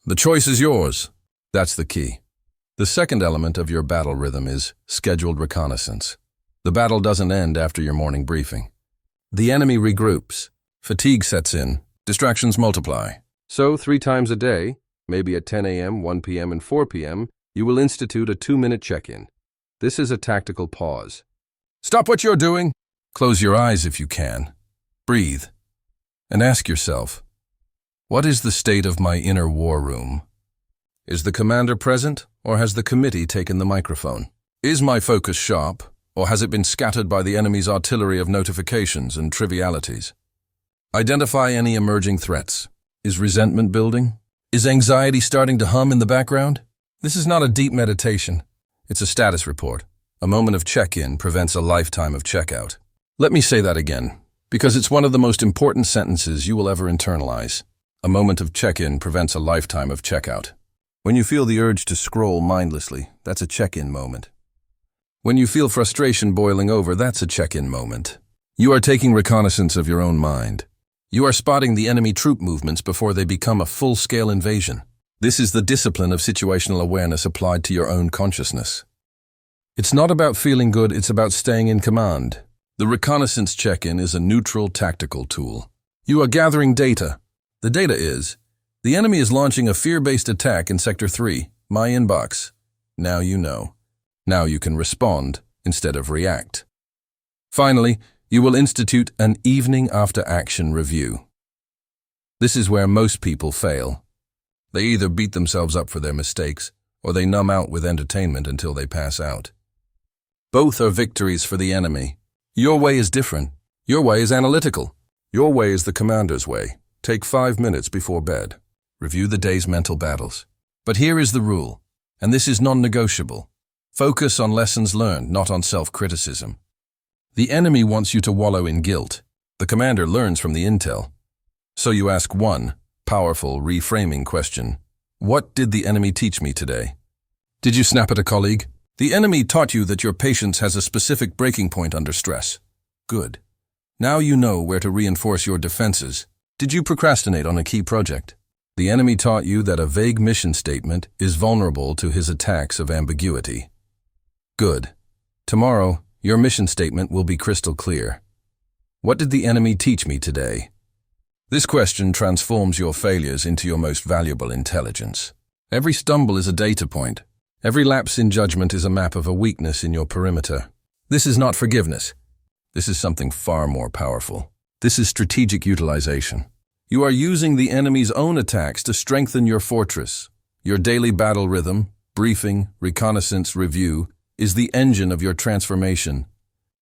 The choice is yours. That's the key. The second element of your battle rhythm is scheduled reconnaissance. The battle doesn't end after your morning briefing. The enemy regroups. Fatigue sets in. Distractions multiply. So 3 times a day, maybe at 10 a.m., 1 p.m., and 4 p.m., you will institute a 2-minute check-in. This is a tactical pause. Stop what you're doing. Close your eyes if you can. Breathe. And ask yourself, what is the state of my inner war room? Is the commander present, or has the committee taken the microphone? Is my focus sharp, or has it been scattered by the enemy's artillery of notifications and trivialities? Identify any emerging threats. Is resentment building? Is anxiety starting to hum in the background? This is not a deep meditation. It's a status report. A moment of check-in prevents a lifetime of checkout. Let me say that again, because it's one of the most important sentences you will ever internalize. A moment of check-in prevents a lifetime of checkout. When you feel the urge to scroll mindlessly, that's a check-in moment. When you feel frustration boiling over, that's a check-in moment. You are taking reconnaissance of your own mind. You are spotting the enemy troop movements before they become a full-scale invasion. This is the discipline of situational awareness applied to your own consciousness. It's not about feeling good, it's about staying in command. The reconnaissance check-in is a neutral tactical tool. You are gathering data. The data is, the enemy is launching a fear-based attack in Sector 3, my inbox. Now you know. Now you can respond instead of react. Finally, you will institute an evening after action review. This is where most people fail. They either beat themselves up for their mistakes, or they numb out with entertainment until they pass out. Both are victories for the enemy. Your way is different. Your way is analytical. Your way is the commander's way. Take 5 minutes before bed. Review the day's mental battles. But here is the rule, and this is non-negotiable. Focus on lessons learned, not on self-criticism. The enemy wants you to wallow in guilt. The commander learns from the intel. So you ask one powerful reframing question. What did the enemy teach me today? Did you snap at a colleague? The enemy taught you that your patience has a specific breaking point under stress. Good. Now you know where to reinforce your defenses. Did you procrastinate on a key project? The enemy taught you that a vague mission statement is vulnerable to his attacks of ambiguity. Good. Tomorrow, your mission statement will be crystal clear. What did the enemy teach me today? This question transforms your failures into your most valuable intelligence. Every stumble is a data point. Every lapse in judgment is a map of a weakness in your perimeter. This is not forgiveness. This is something far more powerful. This is strategic utilization. You are using the enemy's own attacks to strengthen your fortress. Your daily battle rhythm, briefing, reconnaissance, review, is the engine of your transformation.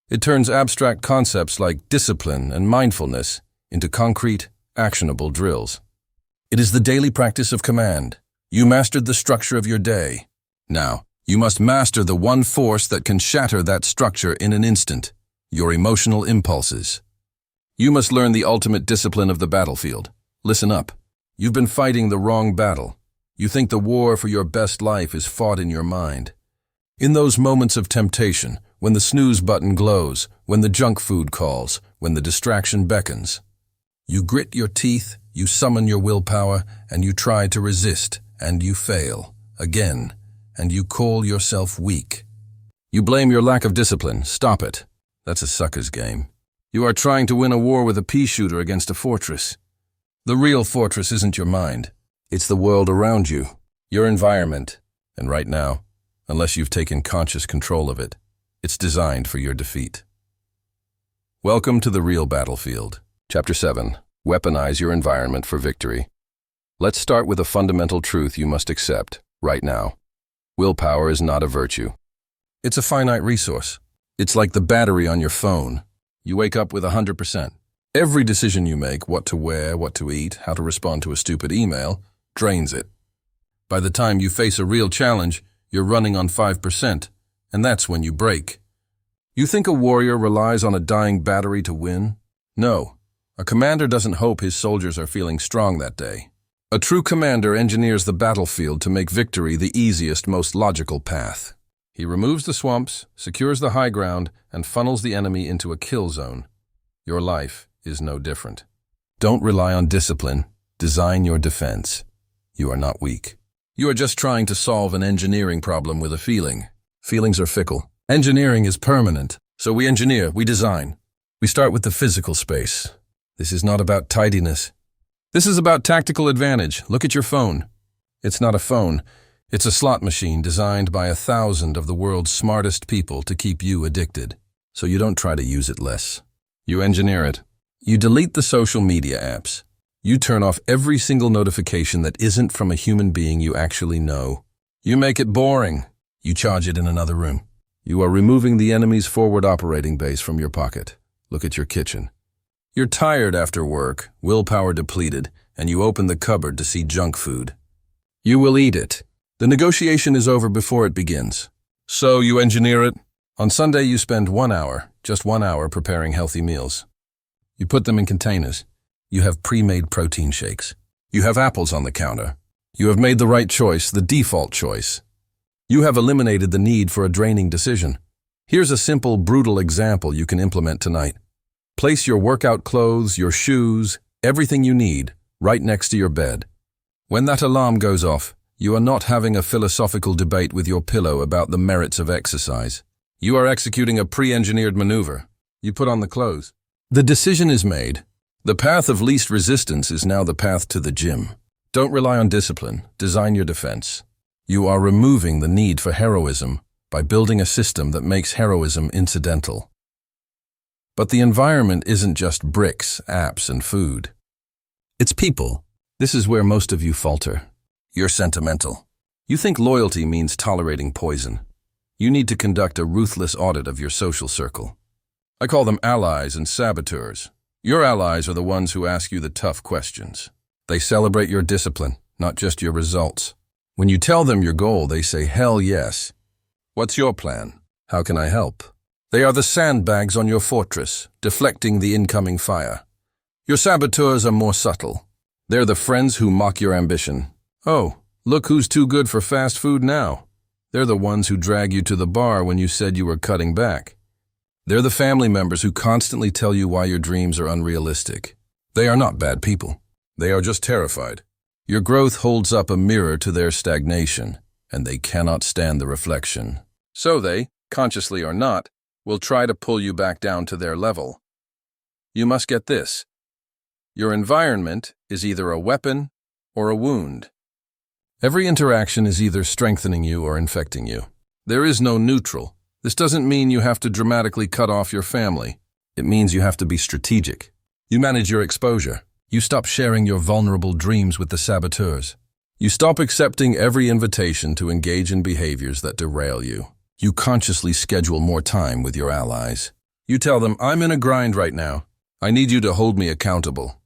It turns abstract concepts like discipline and mindfulness into concrete, actionable drills. It is the daily practice of command. You mastered the structure of your day. Now, you must master the one force that can shatter that structure in an instant, your emotional impulses. You must learn the ultimate discipline of the battlefield. Listen up. You've been fighting the wrong battle. You think the war for your best life is fought in your mind. In those moments of temptation, when the snooze button glows, when the junk food calls, when the distraction beckons, you grit your teeth, you summon your willpower, and you try to resist, and you fail, again, and you call yourself weak. You blame your lack of discipline. Stop it. That's a sucker's game. You are trying to win a war with a pea shooter against a fortress. The real fortress isn't your mind. It's the world around you, your environment, and right now, unless you've taken conscious control of it, it's designed for your defeat. Welcome to the real battlefield. Chapter 7. Weaponize your environment for victory. Let's start with a fundamental truth you must accept, right now. Willpower is not a virtue. It's a finite resource. It's like the battery on your phone. You wake up with 100%. Every decision you make, what to wear, what to eat, how to respond to a stupid email, drains it. By the time you face a real challenge, you're running on 5%, and that's when you break. You think a warrior relies on a dying battery to win? No. A commander doesn't hope his soldiers are feeling strong that day. A true commander engineers the battlefield to make victory the easiest, most logical path. He removes the swamps, secures the high ground, and funnels the enemy into a kill zone. Your life is no different. Don't rely on discipline. Design your defense. You are not weak. You are just trying to solve an engineering problem with a feeling. Feelings are fickle. Engineering is permanent. So we engineer, we design. We start with the physical space. This is not about tidiness. This is about tactical advantage. Look at your phone. It's not a phone. It's a slot machine designed by 1,000 of the world's smartest people to keep you addicted. So you don't try to use it less. You engineer it. You delete the social media apps. You turn off every single notification that isn't from a human being you actually know. You make it boring. You charge it in another room. You are removing the enemy's forward operating base from your pocket. Look at your kitchen. You're tired after work, willpower depleted, and you open the cupboard to see junk food. You will eat it. The negotiation is over before it begins. So you engineer it. On Sunday you spend 1 hour, just 1 hour, preparing healthy meals. You put them in containers. You have pre-made protein shakes. You have apples on the counter. You have made the right choice, the default choice. You have eliminated the need for a draining decision. Here's a simple, brutal example you can implement tonight. Place your workout clothes, your shoes, everything you need, right next to your bed. When that alarm goes off, you are not having a philosophical debate with your pillow about the merits of exercise. You are executing a pre-engineered maneuver. You put on the clothes. The decision is made. The path of least resistance is now the path to the gym. Don't rely on discipline. Design your defense. You are removing the need for heroism. by building a system that makes heroism incidental. But the environment isn't just bricks, apps, and food. It's people. This is where most of you falter. You're sentimental. You think loyalty means tolerating poison. You need to conduct a ruthless audit of your social circle. I call them allies and saboteurs. Your allies are the ones who ask you the tough questions. They celebrate your discipline, not just your results. When you tell them your goal, they say, "Hell yes." What's your plan? How can I help? They are the sandbags on your fortress, deflecting the incoming fire. Your saboteurs are more subtle. They're the friends who mock your ambition. "Oh, look who's too good for fast food now." They're the ones who drag you to the bar when you said you were cutting back. They're the family members who constantly tell you why your dreams are unrealistic. They are not bad people. They are just terrified. Your growth holds up a mirror to their stagnation, and they cannot stand the reflection. So they, consciously or not, will try to pull you back down to their level. You must get this. Your environment is either a weapon or a wound. Every interaction is either strengthening you or infecting you. There is no neutral. This doesn't mean you have to dramatically cut off your family. It means you have to be strategic. You manage your exposure. You stop sharing your vulnerable dreams with the saboteurs. You stop accepting every invitation to engage in behaviors that derail you. You consciously schedule more time with your allies. You tell them, "I'm in a grind right now. I need you to hold me accountable."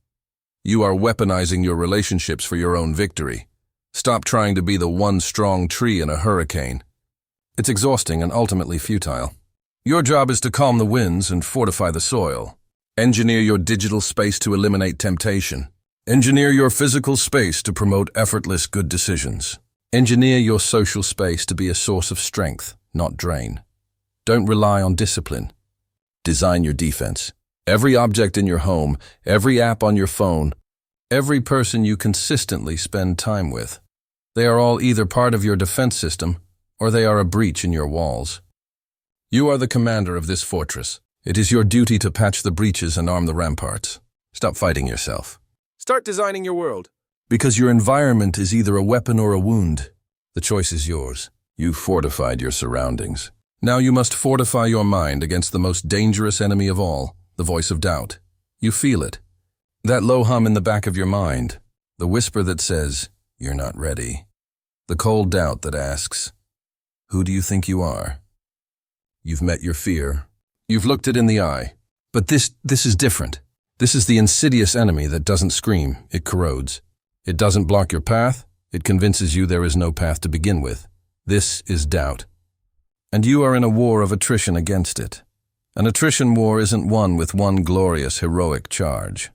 You are weaponizing your relationships for your own victory. Stop trying to be the one strong tree in a hurricane. It's exhausting and ultimately futile. Your job is to calm the winds and fortify the soil. Engineer your digital space to eliminate temptation. Engineer your physical space to promote effortless good decisions. Engineer your social space to be a source of strength, not drain. Don't rely on discipline. Design your defense. Every object in your home, every app on your phone, every person you consistently spend time with, they are all either part of your defense system or they are a breach in your walls. You are the commander of this fortress. It is your duty to patch the breaches and arm the ramparts. Stop fighting yourself. Start designing your world. Because your environment is either a weapon or a wound. The choice is yours. You fortified your surroundings. Now you must fortify your mind against the most dangerous enemy of all, the voice of doubt. You feel it. That low hum in the back of your mind. The whisper that says, "You're not ready." The cold doubt that asks, "Who do you think you are?" You've met your fear. You've looked it in the eye. But this is different. This is the insidious enemy that doesn't scream, it corrodes. It doesn't block your path, it convinces you there is no path to begin with. This is doubt. And you are in a war of attrition against it. An attrition war isn't won with one glorious, heroic charge.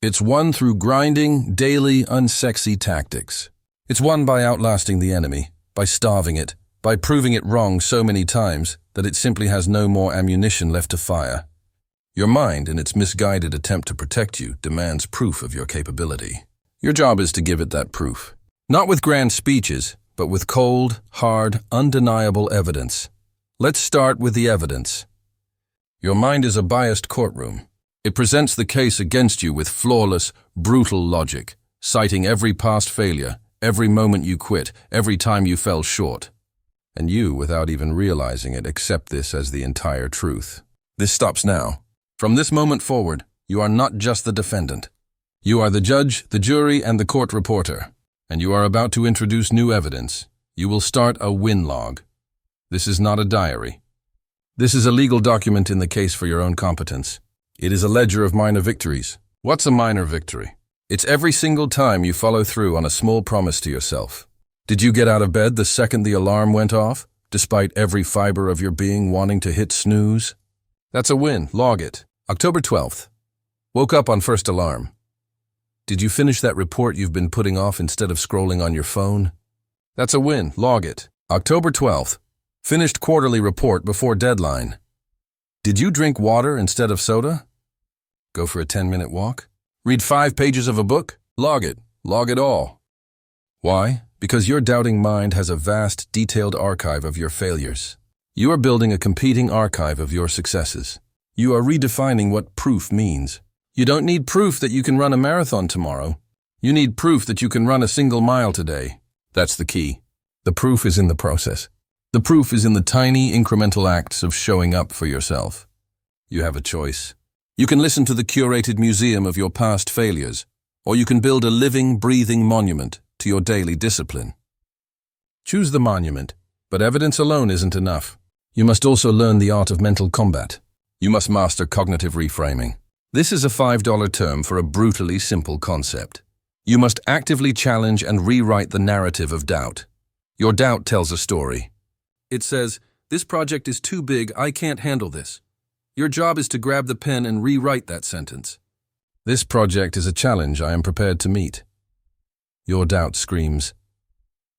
It's won through grinding, daily, unsexy tactics. It's won by outlasting the enemy, by starving it, by proving it wrong so many times that it simply has no more ammunition left to fire. Your mind, in its misguided attempt to protect you, demands proof of your capability. Your job is to give it that proof. Not with grand speeches, but with cold, hard, undeniable evidence. Let's start with the evidence. Your mind is a biased courtroom. It presents the case against you with flawless, brutal logic, citing every past failure, every moment you quit, every time you fell short. And you, without even realizing it, accept this as the entire truth. This stops now. From this moment forward, you are not just the defendant. You are the judge, the jury, and the court reporter. And you are about to introduce new evidence. You will start a win log. This is not a diary. This is a legal document in the case for your own competence. It is a ledger of minor victories. What's a minor victory? It's every single time you follow through on a small promise to yourself. Did you get out of bed the second the alarm went off, despite every fiber of your being wanting to hit snooze? That's a win. Log it. October 12th. Woke up on first alarm. Did you finish that report you've been putting off instead of scrolling on your phone? That's a win. Log it. October 12th. Finished quarterly report before deadline. Did you drink water instead of soda? Go for a 10-minute walk? Read 5 pages of a book? Log it. Log it all. Why? Because your doubting mind has a vast, detailed archive of your failures. You are building a competing archive of your successes. You are redefining what proof means. You don't need proof that you can run a marathon tomorrow. You need proof that you can run a single mile today. That's the key. The proof is in the process. The proof is in the tiny, incremental acts of showing up for yourself. You have a choice. You can listen to the curated museum of your past failures, or you can build a living, breathing monument to your daily discipline. Choose the monument, but evidence alone isn't enough. You must also learn the art of mental combat. You must master cognitive reframing. This is a $5 term for a brutally simple concept. You must actively challenge and rewrite the narrative of doubt. Your doubt tells a story. It says, "This project is too big, I can't handle this." Your job is to grab the pen and rewrite that sentence. "This project is a challenge I am prepared to meet." Your doubt screams,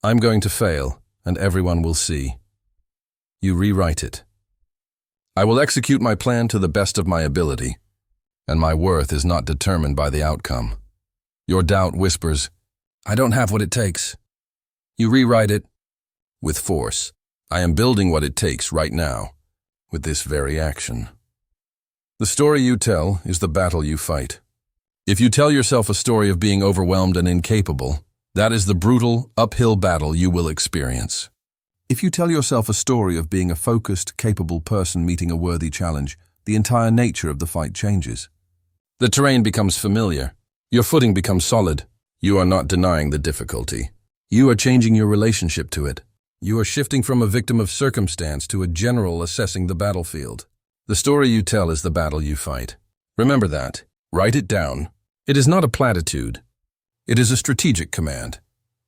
"I'm going to fail, and everyone will see." You rewrite it. "I will execute my plan to the best of my ability, and my worth is not determined by the outcome." Your doubt whispers, "I don't have what it takes." You rewrite it with force. "I am building what it takes right now, with this very action." The story you tell is the battle you fight. If you tell yourself a story of being overwhelmed and incapable, that is the brutal, uphill battle you will experience. If you tell yourself a story of being a focused, capable person meeting a worthy challenge, the entire nature of the fight changes. The terrain becomes familiar. Your footing becomes solid. You are not denying the difficulty. You are changing your relationship to it. You are shifting from a victim of circumstance to a general assessing the battlefield. The story you tell is the battle you fight. Remember that. Write it down. It is not a platitude. It is a strategic command.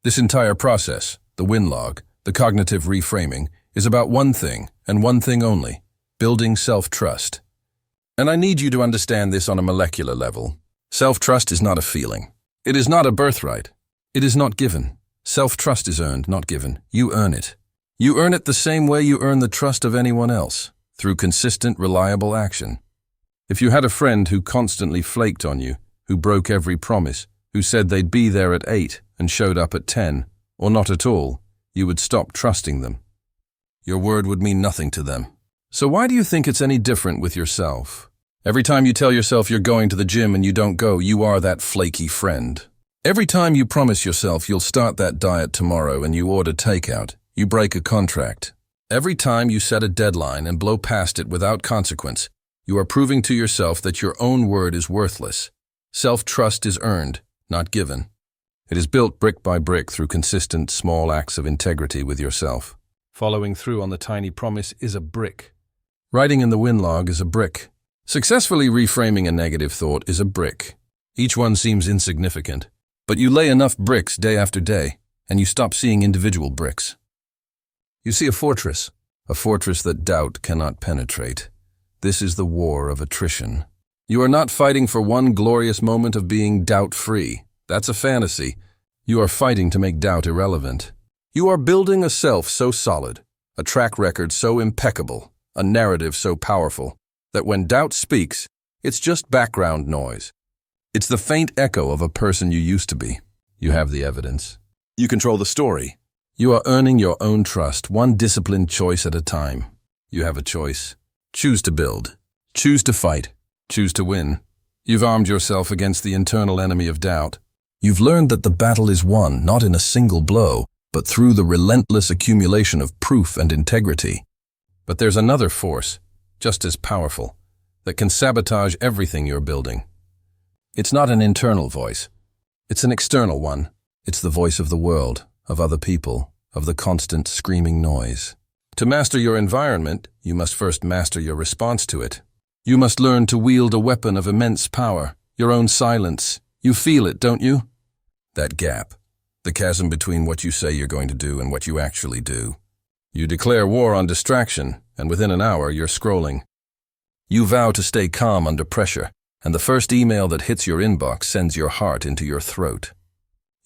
This entire process, the win log, the cognitive reframing, is about one thing, and one thing only: building self-trust. And I need you to understand this on a molecular level. Self-trust is not a feeling. It is not a birthright. It is not given. Self-trust is earned, not given. You earn it. You earn it the same way you earn the trust of anyone else, through consistent, reliable action. If you had a friend who constantly flaked on you, who broke every promise, who said they'd be there at 8 and showed up at 10, or not at all, you would stop trusting them. Your word would mean nothing to them. So why do you think it's any different with yourself? Every time you tell yourself you're going to the gym and you don't go, you are that flaky friend. Every time you promise yourself you'll start that diet tomorrow and you order takeout, you break a contract. Every time you set a deadline and blow past it without consequence, you are proving to yourself that your own word is worthless. Self-trust is earned, not given. It is built brick by brick through consistent, small acts of integrity with yourself. Following through on the tiny promise is a brick. Writing in the win log is a brick. Successfully reframing a negative thought is a brick. Each one seems insignificant, but you lay enough bricks day after day, and you stop seeing individual bricks. You see a fortress that doubt cannot penetrate. This is the war of attrition. You are not fighting for one glorious moment of being doubt-free. That's a fantasy. You are fighting to make doubt irrelevant. You are building a self so solid, a track record so impeccable, a narrative so powerful, that when doubt speaks, it's just background noise. It's the faint echo of a person you used to be. You have the evidence. You control the story. You are earning your own trust, one disciplined choice at a time. You have a choice. Choose to build. Choose to fight. Choose to win. You've armed yourself against the internal enemy of doubt. You've learned that the battle is won not in a single blow, but through the relentless accumulation of proof and integrity. But there's another force, just as powerful, that can sabotage everything you're building. It's not an internal voice. It's an external one. It's the voice of the world, of other people, of the constant screaming noise. To master your environment, you must first master your response to it. You must learn to wield a weapon of immense power, your own silence. You feel it, don't you? That gap, the chasm between what you say you're going to do and what you actually do. You declare war on distraction, and within an hour you're scrolling. You vow to stay calm under pressure, and the first email that hits your inbox sends your heart into your throat.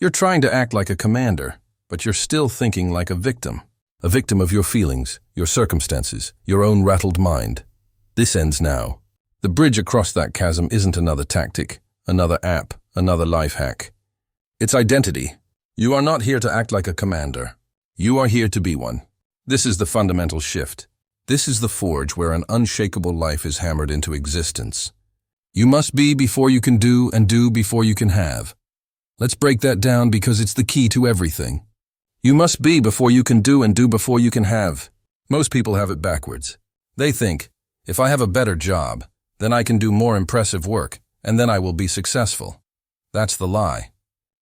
You're trying to act like a commander, but you're still thinking like a victim of your feelings, your circumstances, your own rattled mind. This ends now. The bridge across that chasm isn't another tactic, another app, another life hack. It's identity. You are not here to act like a commander. You are here to be one. This is the fundamental shift. This is the forge where an unshakable life is hammered into existence. You must be before you can do, and do before you can have. Let's break that down because it's the key to everything. You must be before you can do and do before you can have. Most people have it backwards. They think, if I have a better job, then I can do more impressive work, and then I will be successful. That's the lie.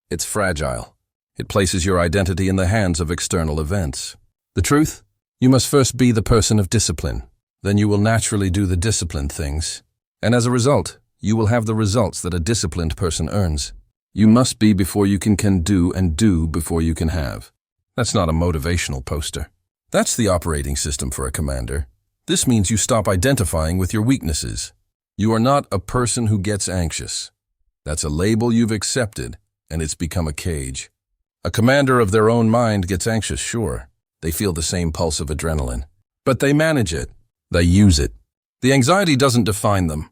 It's fragile. It places your identity in the hands of external events. The truth? You must first be the person of discipline. Then you will naturally do the disciplined things. And as a result, you will have the results that a disciplined person earns. You must be before you can do and do before you can have. That's not a motivational poster. That's the operating system for a commander. This means you stop identifying with your weaknesses. You are not a person who gets anxious. That's a label you've accepted, and it's become a cage. A commander of their own mind gets anxious, sure. They feel the same pulse of adrenaline. But they manage it. They use it. The anxiety doesn't define them.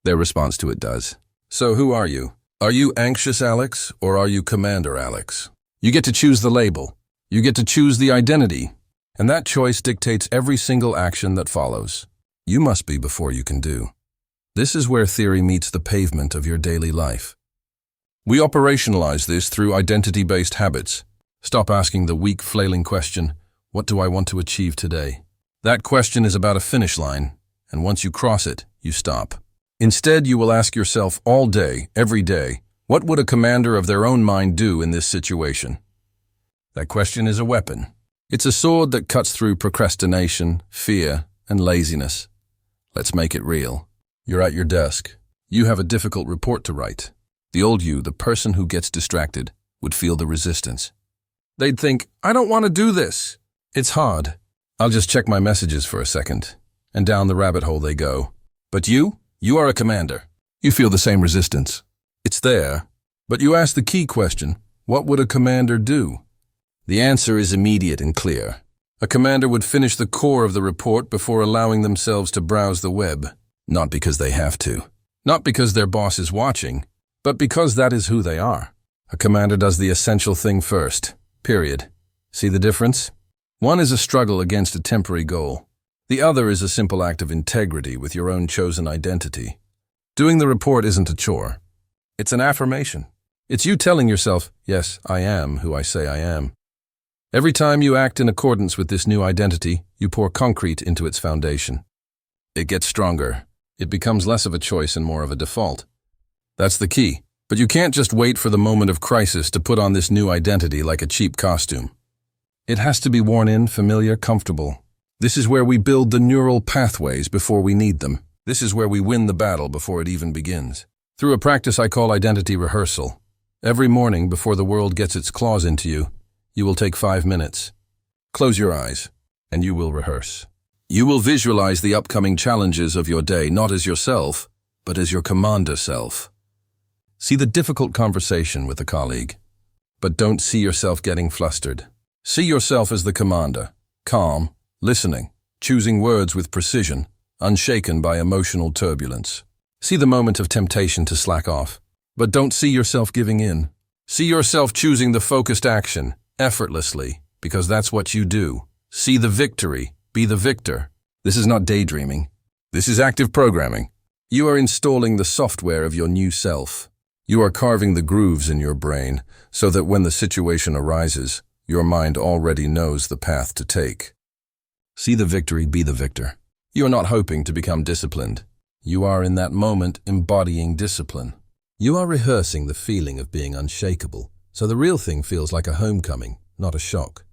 Their response to it does. So who are you? Are you anxious Alex, or are you Commander Alex? You get to choose the label. You get to choose the identity. And that choice dictates every single action that follows. You must be before you can do. This is where theory meets the pavement of your daily life. We operationalize this through identity-based habits. Stop asking the weak, flailing question, what do I want to achieve today? That question is about a finish line, and once you cross it, you stop. Instead, you will ask yourself all day, every day, what would a commander of their own mind do in this situation? That question is a weapon. It's a sword that cuts through procrastination, fear, and laziness. Let's make it real. You're at your desk. You have a difficult report to write. The old you, the person who gets distracted, would feel the resistance. They'd think, I don't want to do this. It's hard. I'll just check my messages for a second. And down the rabbit hole they go. But you are a commander. You feel the same resistance. It's there. But you ask the key question, what would a commander do? The answer is immediate and clear. A commander would finish the core of the report before allowing themselves to browse the web. Not because they have to. Not because their boss is watching, but because that is who they are. A commander does the essential thing first. Period. See the difference? One is a struggle against a temporary goal. The other is a simple act of integrity with your own chosen identity. Doing the report isn't a chore. It's an affirmation. It's you telling yourself, yes, I am who I say I am. Every time you act in accordance with this new identity, you pour concrete into its foundation. It gets stronger. It becomes less of a choice and more of a default. That's the key. But you can't just wait for the moment of crisis to put on this new identity like a cheap costume. It has to be worn in, familiar, comfortable. This is where we build the neural pathways before we need them. This is where we win the battle before it even begins. Through a practice I call identity rehearsal. Every morning before the world gets its claws into you, you will take 5 minutes. Close your eyes, and you will rehearse. You will visualize the upcoming challenges of your day not as yourself, but as your commander self. See the difficult conversation with a colleague, but don't see yourself getting flustered. See yourself as the commander, calm, listening, choosing words with precision, unshaken by emotional turbulence. See the moment of temptation to slack off, but don't see yourself giving in. See yourself choosing the focused action, effortlessly, because that's what you do. See the victory, be the victor. This is not daydreaming. This is active programming. You are installing the software of your new self. You are carving the grooves in your brain so that when the situation arises, your mind already knows the path to take. See the victory, be the victor. You are not hoping to become disciplined. You are in that moment embodying discipline. You are rehearsing the feeling of being unshakable, so the real thing feels like a homecoming, not a shock.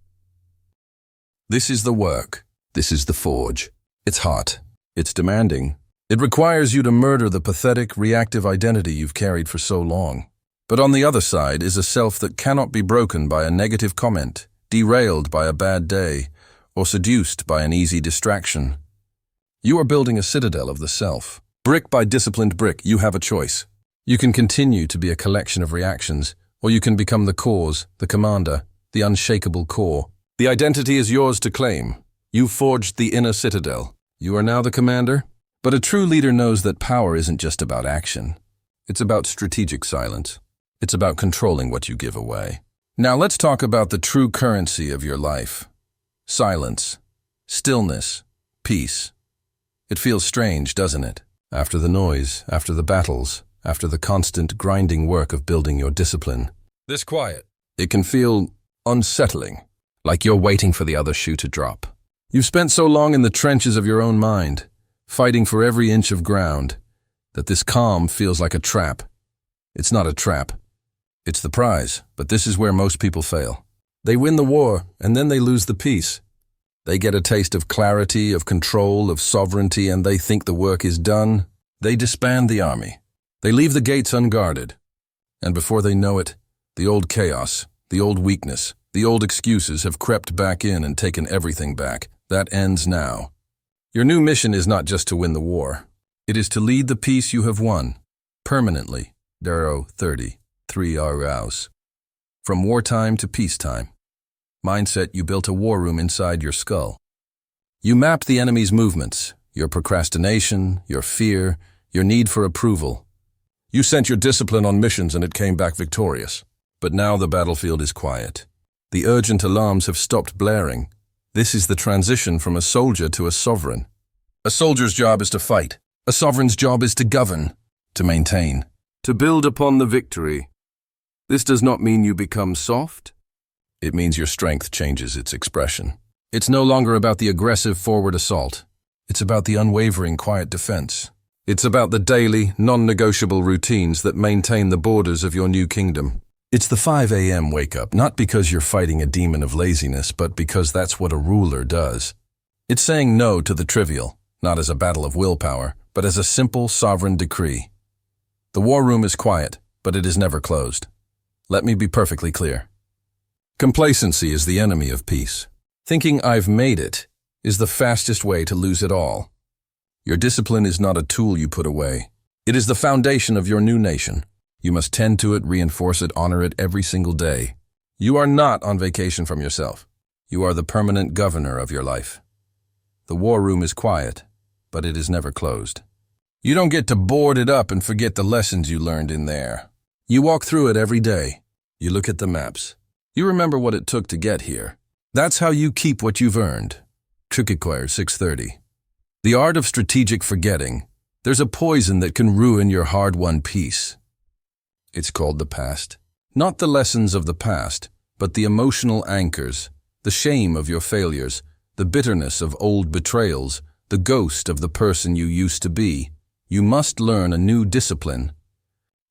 This is the work. This is the forge. It's hot. It's demanding. It requires you to murder the pathetic, reactive identity you've carried for so long. But on the other side is a self that cannot be broken by a negative comment, derailed by a bad day, or seduced by an easy distraction. You are building a citadel of the self. Brick by disciplined brick, you have a choice. You can continue to be a collection of reactions, or you can become the cause, the commander, the unshakable core. The identity is yours to claim. You forged the inner citadel. You are now the commander. But a true leader knows that power isn't just about action. It's about strategic silence. It's about controlling what you give away. Now let's talk about the true currency of your life. Silence, stillness, peace. It feels strange, doesn't it? After the noise, after the battles, after the constant grinding work of building your discipline. This quiet, it can feel unsettling. like you're waiting for the other shoe to drop. You've spent so long in the trenches of your own mind, fighting for every inch of ground, that this calm feels like a trap. It's not a trap. It's the prize, but this is where most people fail. They win the war, and then they lose the peace. They get a taste of clarity, of control, of sovereignty, and they think the work is done. They disband the army. They leave the gates unguarded. And before they know it, the old chaos, the old weakness, the old excuses have crept back in and taken everything back. That ends now. Your new mission is not just to win the war. It is to lead the peace you have won, permanently. Darrow 30, 3 hours. From wartime to peacetime. Mindset, you built a war room inside your skull. You mapped the enemy's movements, your procrastination, your fear, your need for approval. You sent your discipline on missions and it came back victorious. But now the battlefield is quiet. The urgent alarms have stopped blaring. This is the transition from a soldier to a sovereign. A soldier's job is to fight. A sovereign's job is to govern, to maintain, to build upon the victory. This does not mean you become soft. It means your strength changes its expression. It's no longer about the aggressive forward assault. It's about the unwavering quiet defense. It's about the daily, non-negotiable routines that maintain the borders of your new kingdom. It's the 5 a.m. wake-up, not because you're fighting a demon of laziness, but because that's what a ruler does. It's saying no to the trivial, not as a battle of willpower, but as a simple, sovereign decree. The war room is quiet, but it is never closed. Let me be perfectly clear. Complacency is the enemy of peace. Thinking I've made it is the fastest way to lose it all. Your discipline is not a tool you put away. It is the foundation of your new nation. You must tend to it, reinforce it, honor it every single day. You are not on vacation from yourself. You are the permanent governor of your life. The war room is quiet, but it is never closed. You don't get to board it up and forget the lessons you learned in there. You walk through it every day. You look at the maps. You remember what it took to get here. That's how you keep what you've earned. Trickicquire 630. The art of strategic forgetting. There's a poison that can ruin your hard-won peace. It's called the past. Not the lessons of the past, but the emotional anchors, the shame of your failures, the bitterness of old betrayals, the ghost of the person you used to be. You must learn a new discipline.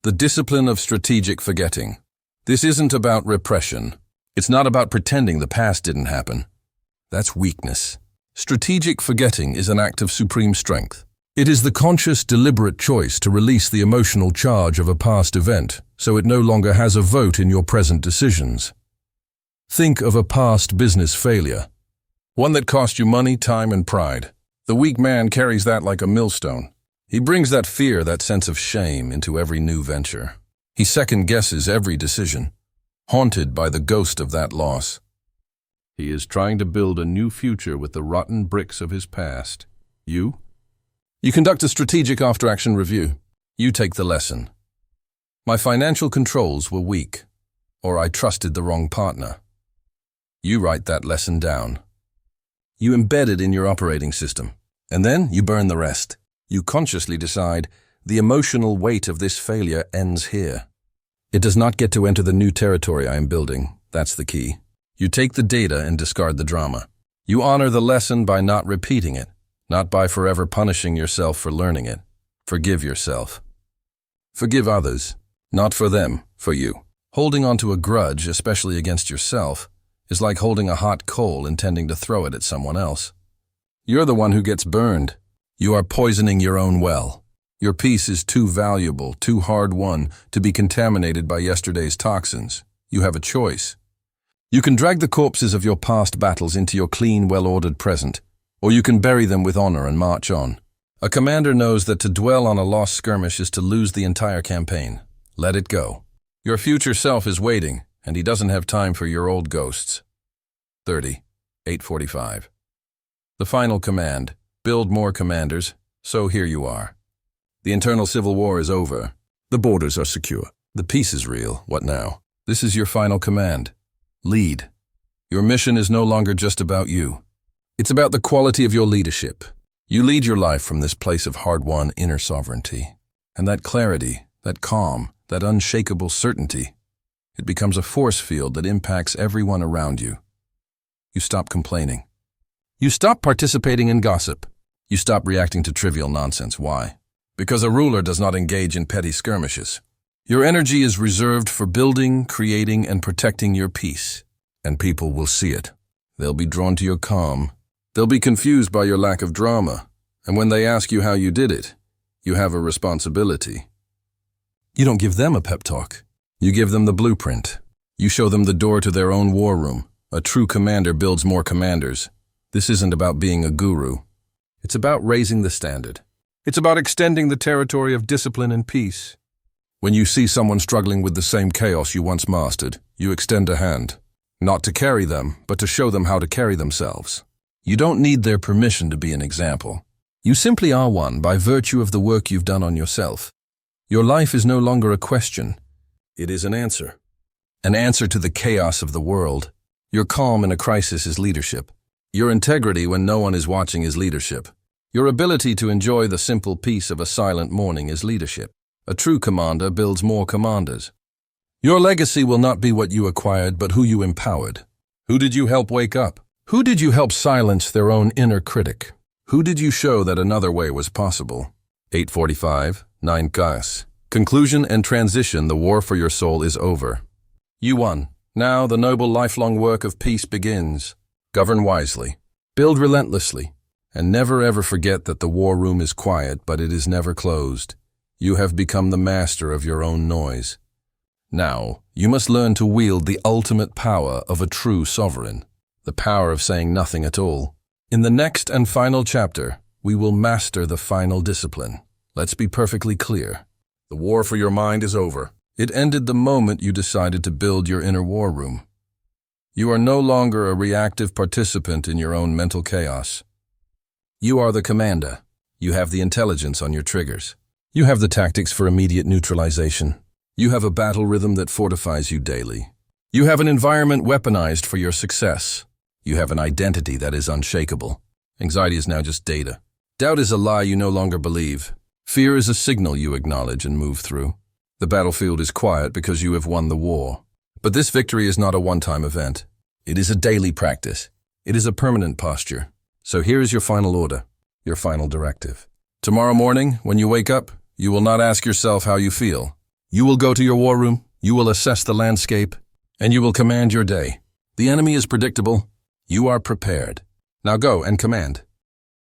The discipline of strategic forgetting. This isn't about repression. It's not about pretending the past didn't happen. That's weakness. Strategic forgetting is an act of supreme strength. It is the conscious, deliberate choice to release the emotional charge of a past event, so it no longer has a vote in your present decisions. Think of a past business failure. One that cost you money, time, and pride. The weak man carries that like a millstone. He brings that fear, that sense of shame, into every new venture. He second-guesses every decision, haunted by the ghost of that loss. He is trying to build a new future with the rotten bricks of his past. You conduct a strategic after-action review. You take the lesson. My financial controls were weak, or I trusted the wrong partner. You write that lesson down. You embed it in your operating system, and then you burn the rest. You consciously decide, the emotional weight of this failure ends here. It does not get to enter the new territory I am building. That's the key. You take the data and discard the drama. You honor the lesson by not repeating it, not by forever punishing yourself for learning it. Forgive yourself. Forgive others, not for them, for you. Holding on to a grudge, especially against yourself, is like holding a hot coal intending to throw it at someone else. You're the one who gets burned. You are poisoning your own well. Your peace is too valuable, too hard-won to be contaminated by yesterday's toxins. You have a choice. You can drag the corpses of your past battles into your clean, well-ordered present, or you can bury them with honor and march on. A commander knows that to dwell on a lost skirmish is to lose the entire campaign. Let it go. Your future self is waiting, and he doesn't have time for your old ghosts. 30, 845. The final command. Build more commanders, so here you are. The internal civil war is over. The borders are secure. The peace is real. What now? This is your final command. Lead. Your mission is no longer just about you. It's about the quality of your leadership. You lead your life from this place of hard-won inner sovereignty. And that clarity, that calm, that unshakable certainty, it becomes a force field that impacts everyone around you. You stop complaining. You stop participating in gossip. You stop reacting to trivial nonsense. Why? Because a ruler does not engage in petty skirmishes. Your energy is reserved for building, creating, and protecting your peace. And people will see it. They'll be drawn to your calm. They'll be confused by your lack of drama. And when they ask you how you did it, you have a responsibility. You don't give them a pep talk. You give them the blueprint. You show them the door to their own war room. A true commander builds more commanders. This isn't about being a guru. It's about raising the standard. It's about extending the territory of discipline and peace. When you see someone struggling with the same chaos you once mastered, you extend a hand. Not to carry them, but to show them how to carry themselves. You don't need their permission to be an example. You simply are one by virtue of the work you've done on yourself. Your life is no longer a question. It is an answer. An answer to the chaos of the world. Your calm in a crisis is leadership. Your integrity when no one is watching is leadership. Your ability to enjoy the simple peace of a silent morning is leadership. A true commander builds more commanders. Your legacy will not be what you acquired, but who you empowered. Who did you help wake up? Who did you help silence their own inner critic? Who did you show that another way was possible? 8:45, 9 gas. Conclusion and transition, the war for your soul is over. You won. Now the noble lifelong work of peace begins. Govern wisely. Build relentlessly. And never ever forget that the war room is quiet, but it is never closed. You have become the master of your own noise. Now, you must learn to wield the ultimate power of a true sovereign, the power of saying nothing at all. In the next and final chapter, we will master the final discipline. Let's be perfectly clear. The war for your mind is over. It ended the moment you decided to build your inner war room. You are no longer a reactive participant in your own mental chaos. You are the commander. You have the intelligence on your triggers. You have the tactics for immediate neutralization. You have a battle rhythm that fortifies you daily. You have an environment weaponized for your success. You have an identity that is unshakable. Anxiety is now just data. Doubt is a lie you no longer believe. Fear is a signal you acknowledge and move through. The battlefield is quiet because you have won the war. But this victory is not a one-time event. It is a daily practice. It is a permanent posture. So here is your final order, your final directive. Tomorrow morning, when you wake up, you will not ask yourself how you feel. You will go to your war room, you will assess the landscape, and you will command your day. The enemy is predictable. You are prepared. Now go and command.